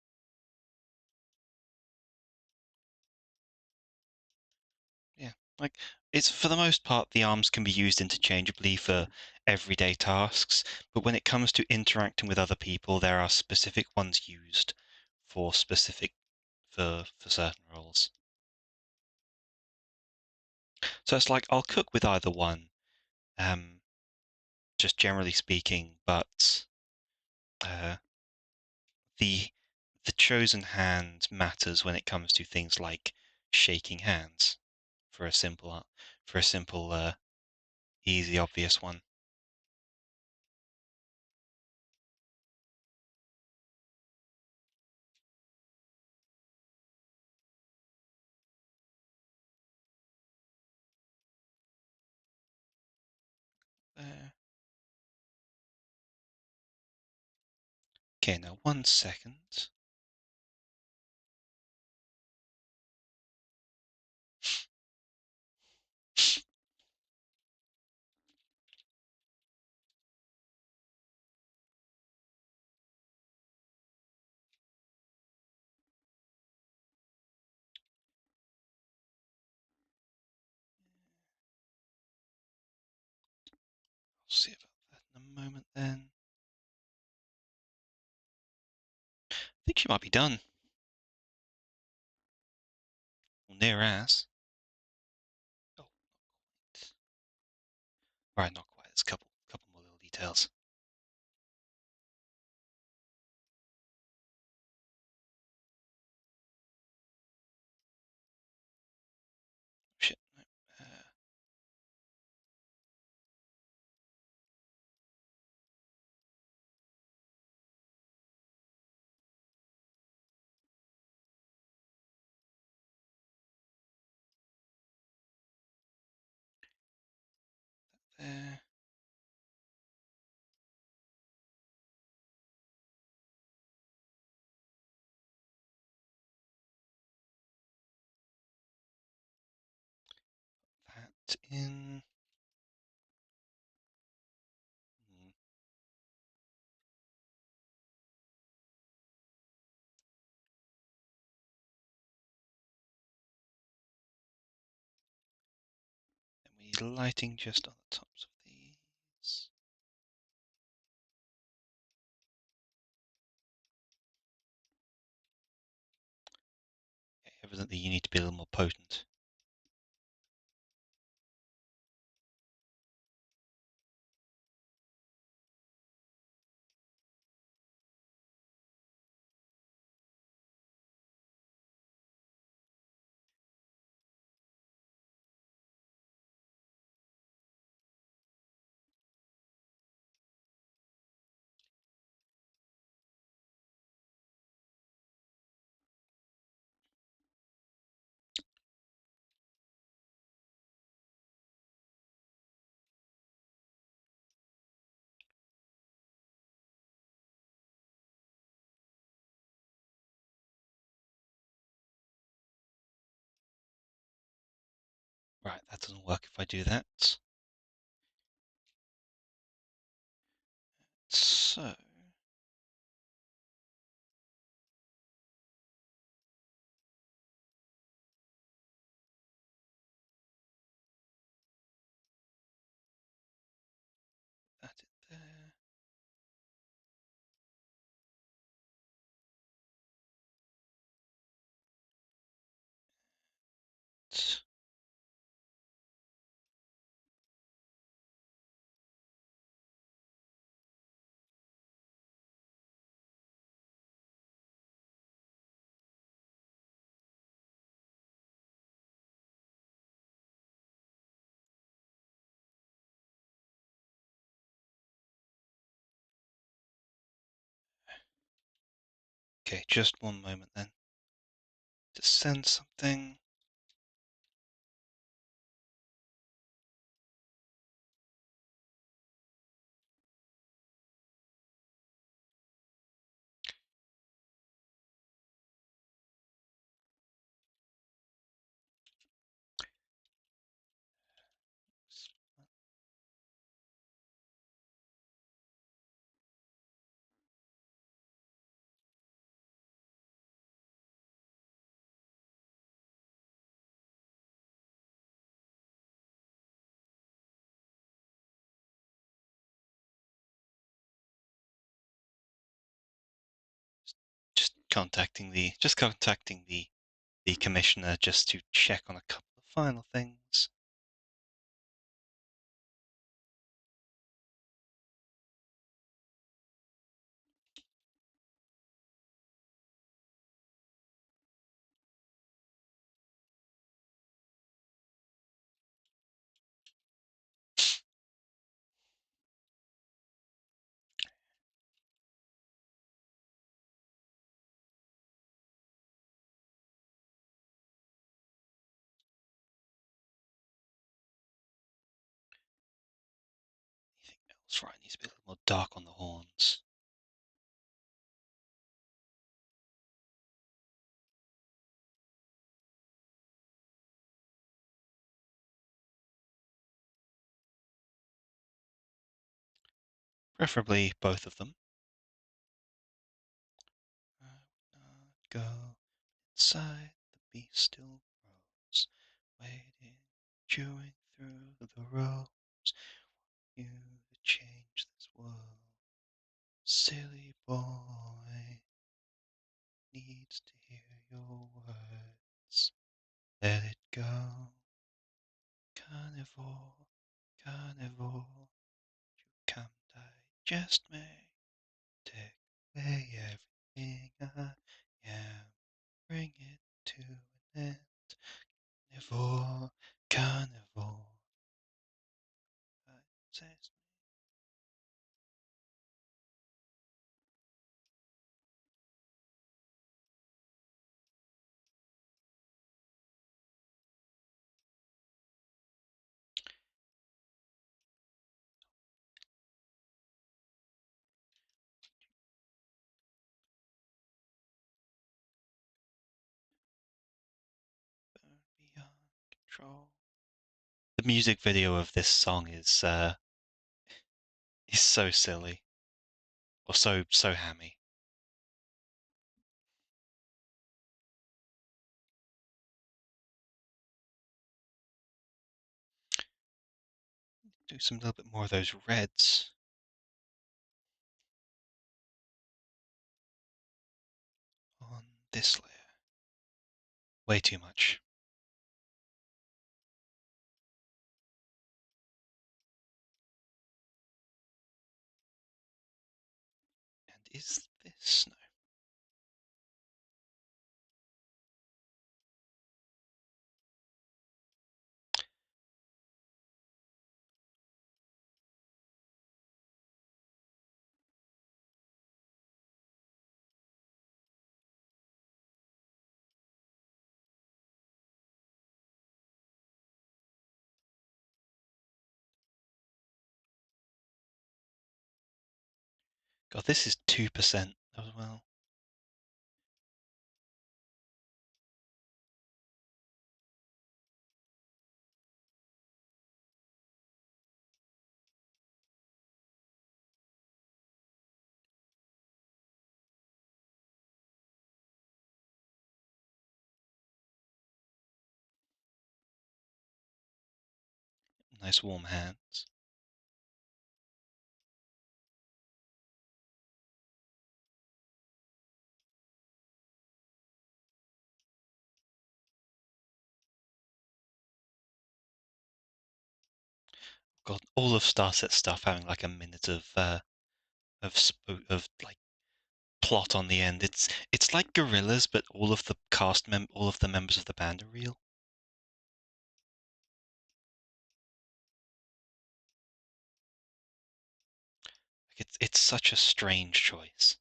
Yeah, like it's for the most part the arms can be used interchangeably for everyday tasks, but when it comes to interacting with other people, there are specific ones used for certain roles. So it's like I'll cook with either one, just generally speaking, but uh, the chosen hand matters when it comes to things like shaking hands for a simple easy obvious one. There. Okay, now 1 second. I'll see about that in a moment then. I think she might be done. near as. Oh, not quite. Right, not quite. There's a couple more little details. Shit. No. There. That in. Then we need lighting just on the tops of these. Okay, evidently you need to be a little more potent. Right, that doesn't work if I do that. So. That it there. Okay, just one moment then. To send something. Just contacting the commissioner just to check on a couple of final things. Anything else? Right, needs to be a little more dark on the horns. Preferably both of them. Go inside, the beast still grows, waiting, chewing through the rows. You to change this world, silly boy needs to hear your words. go. Carnivore, carnivore, you come digest me, take away everything I am, bring it to an end. Carnivore, carnivore, digest me. Burn beyond control. The music video of this song is so silly, or so hammy. Do some little bit more of those reds on this layer. Way too much. And is this no? God, this is 2% as well. Nice warm hands. God, all of Starset stuff having like a minute of like plot on the end. It's like Gorillas, but all of the members of the band are real. Like it's such a strange choice.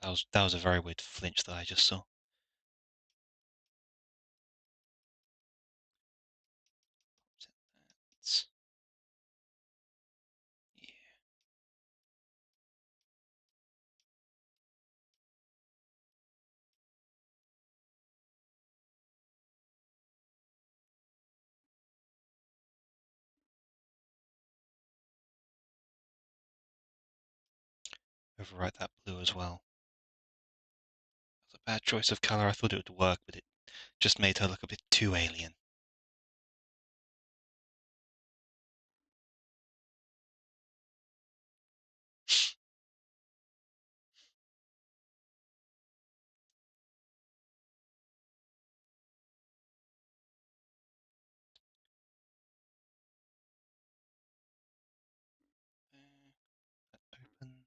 But that was a very weird flinch that I just saw. Yeah, overwrite that blue as well. It was a bad choice of color. I thought it would work, but it just made her look a bit too alien. Open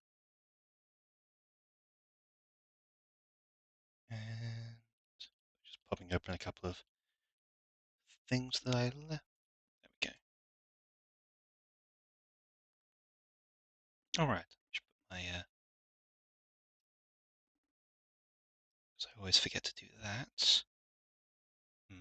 and just popping open a couple of things that I left. There we go. All right. Should put my so I always forget to do that. Hmm.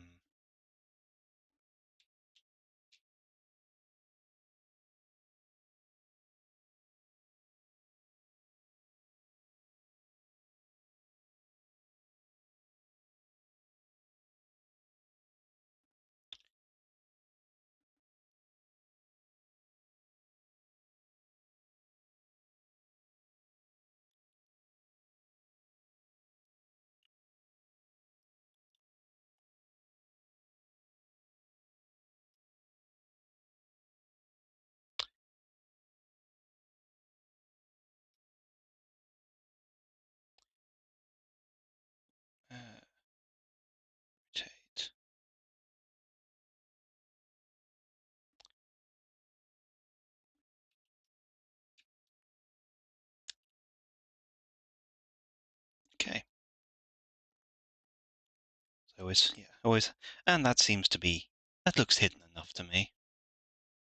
Always, yeah, always, and that seems to be, that looks hidden enough to me,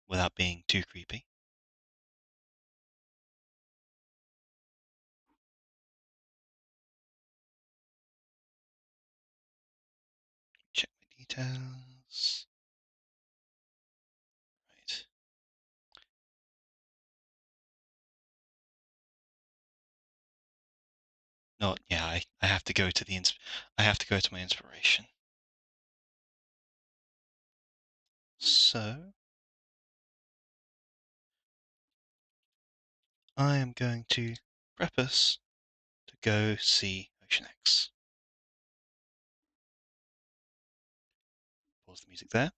without being too creepy. Check my details. Right. No, yeah, I have to go to the I have to go to my inspiration. So I am going to prep us to go see Ocean X. Pause the music there.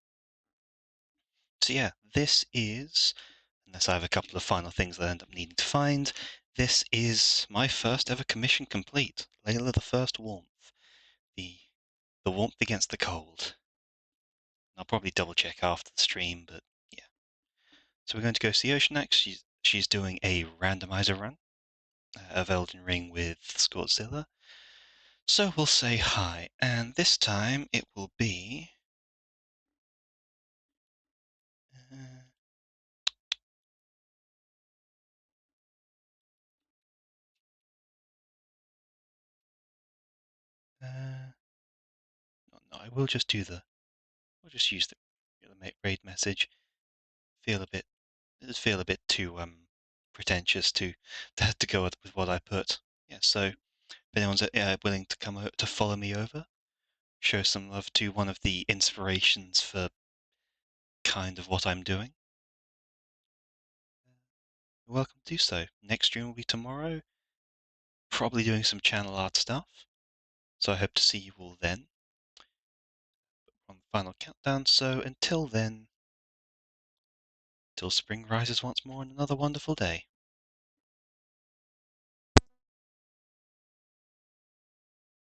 So yeah, this is, unless I have a couple of final things that I end up needing to find, this is my first ever commission complete. Layla the First Warmth. The warmth against the cold. I'll probably double check after the stream, but yeah. So we're going to go see Ocean X. She's doing a randomizer run of Elden Ring with Scortzilla. So we'll say hi, and this time it will be. Uh, no, I will just do the. We'll just use the raid message. Feel a bit. It does feel a bit too pretentious to go with what I put. Yeah. So if anyone's willing to come to follow me over, show some love to one of the inspirations for kind of what I'm doing, you're welcome to do so. Next stream will be tomorrow, probably doing some channel art stuff. So I hope to see you all then on the final countdown. So until then, till spring rises once more on another wonderful day.